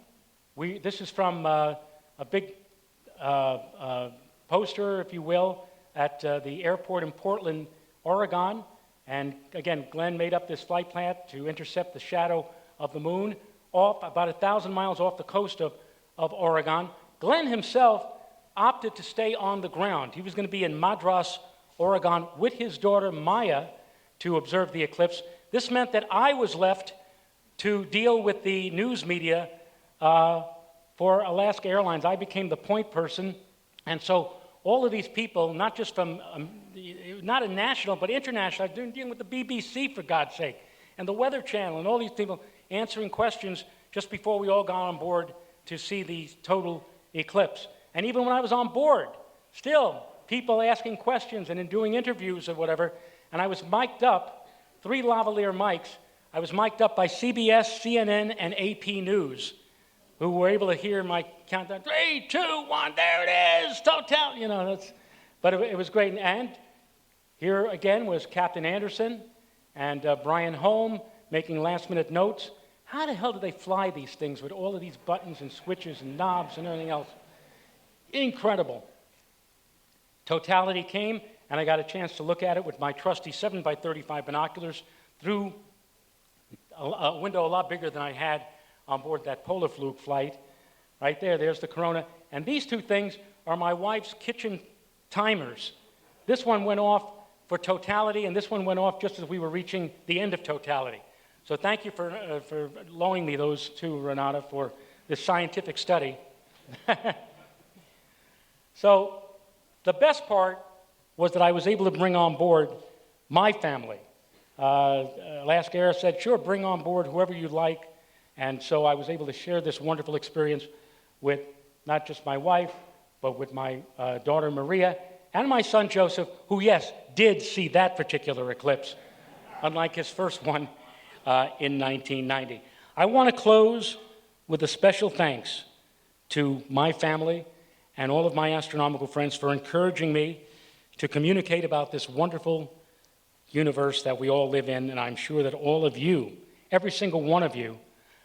This is from a big poster, if you will, at the airport in Portland, Oregon. And again, Glenn made up this flight plan to intercept the shadow of the moon off about 1,000 miles off the coast of Oregon. Glenn himself opted to stay on the ground. He was going to be in Madras, Oregon, with his daughter Maya to observe the eclipse. This meant that I was left to deal with the news media for Alaska Airlines. I became the point person, and so all of these people, not just from, not a national, but international, I was dealing with the BBC, for God's sake, and the Weather Channel, and all these people answering questions just before we all got on board to see the total eclipse. And even when I was on board, still, people asking questions and doing interviews or whatever, and I was mic'd up, 3 lavalier mics. I was mic'd up by CBS, CNN, and AP News, who were able to hear my countdown, 3, 2, 1, there it is, total, you know, but it was great. And here again was Captain Anderson and Brian Holm making last-minute notes. How the hell do they fly these things with all of these buttons and switches and knobs and everything else? Incredible. Totality came, and I got a chance to look at it with my trusty 7x35 binoculars through a window a lot bigger than I had on board that polar fluke flight. Right there, there's the corona. And these two things are my wife's kitchen timers. This one went off for totality, and this one went off just as we were reaching the end of totality. So thank you for loaning me those two, Renata, for this scientific study. So the best part was that I was able to bring on board my family. Alaska Air said, sure, bring on board whoever you like. And so I was able to share this wonderful experience with not just my wife, but with my daughter Maria and my son Joseph, who, yes, did see that particular eclipse, unlike his first one in 1990. I want to close with a special thanks to my family and all of my astronomical friends for encouraging me to communicate about this wonderful universe that we all live in, and I'm sure that all of you, every single one of you,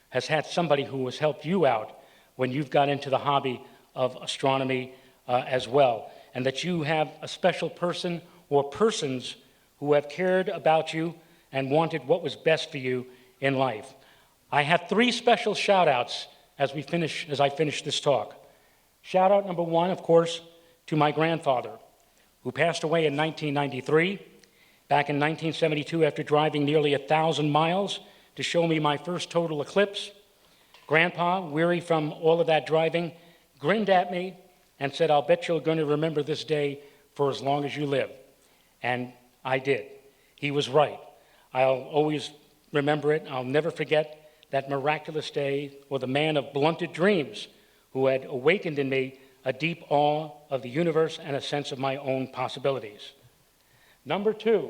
has had somebody who has helped you out when you've got into the hobby of astronomy as well, and that you have a special person or persons who have cared about you and wanted what was best for you in life. I have 3 special shout-outs as I finish this talk. Shout-out number 1, of course, to my grandfather, who passed away in 1993. Back in 1972, after driving nearly 1,000 miles to show me my first total eclipse, Grandpa, weary from all of that driving, grinned at me and said, I'll bet you're going to remember this day for as long as you live. And I did. He was right. I'll always remember it. I'll never forget that miraculous day, or the man of blunted dreams who had awakened in me a deep awe of the universe and a sense of my own possibilities. Number 2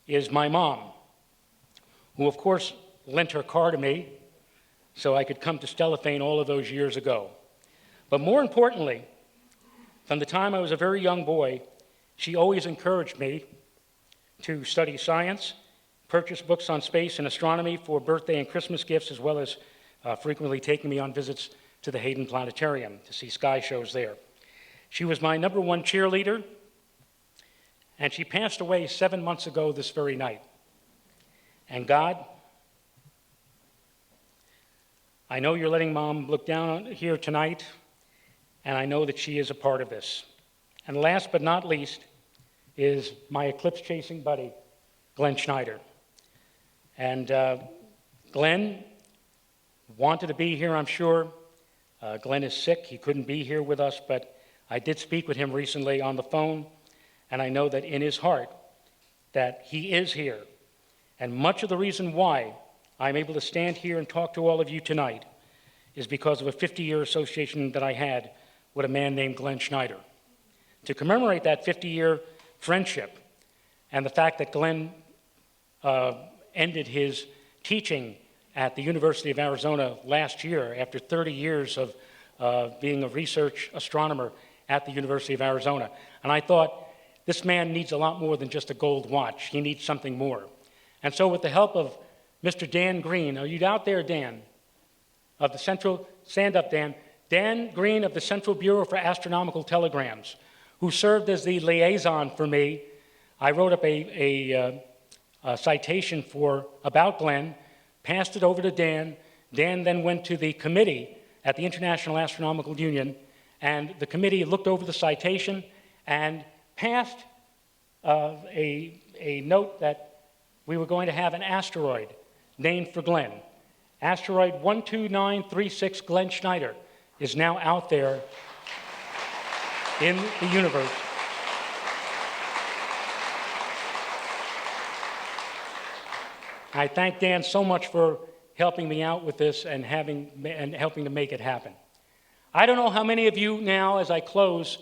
is my mom, who of course lent her car to me so I could come to Stellafane all of those years ago. But more importantly, from the time I was a very young boy, she always encouraged me to study science, purchase books on space and astronomy for birthday and Christmas gifts, as well as frequently taking me on visits to the Hayden Planetarium to see sky shows there. She was my number 1 cheerleader, and she passed away 7 months ago this very night. And God, I know you're letting Mom look down here tonight, and I know that she is a part of this. And last but not least is my eclipse-chasing buddy, Glenn Schneider. And Glenn wanted to be here, I'm sure. Glenn is sick. He couldn't be here with us, but I did speak with him recently on the phone, and I know that in his heart that he is here. And much of the reason why I'm able to stand here and talk to all of you tonight is because of a 50-year association that I had with a man named Glenn Schneider. To commemorate that 50-year friendship and the fact that Glenn ended his teaching at the University of Arizona last year after 30 years of being a research astronomer at the University of Arizona. And I thought, this man needs a lot more than just a gold watch. He needs something more. And so with the help of Mr. Dan Green, are you out there, Dan? Of the Central, stand up, Dan. Dan Green of the Central Bureau for Astronomical Telegrams, who served as the liaison for me. I wrote up a citation about Glenn, passed it over to Dan. Dan then went to the committee at the International Astronomical Union, and the committee looked over the citation and passed a note that we were going to have an asteroid named for Glenn. Asteroid 12936 Glenn Schneider is now out there in the universe. I thank Dan so much for helping me out with this and helping to make it happen. I don't know how many of you now, as I close,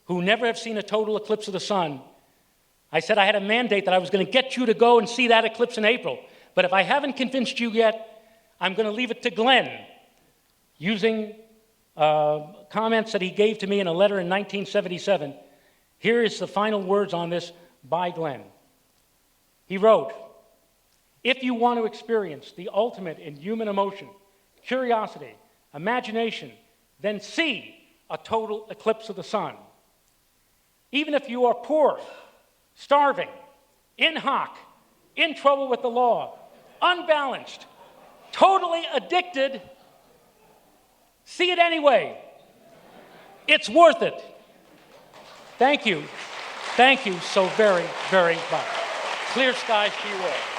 who never have seen a total eclipse of the sun. I said I had a mandate that I was going to get you to go and see that eclipse in April. But if I haven't convinced you yet, I'm going to leave it to Glenn, using comments that he gave to me in a letter in 1977. Here is the final words on this by Glenn. He wrote, "If you want to experience the ultimate in human emotion, curiosity, imagination, then see a total eclipse of the sun. Even if you are poor, starving, in hock, in trouble with the law, unbalanced, totally addicted, see it anyway. It's worth it." Thank you. Thank you so very, very much. Clear skies to you all.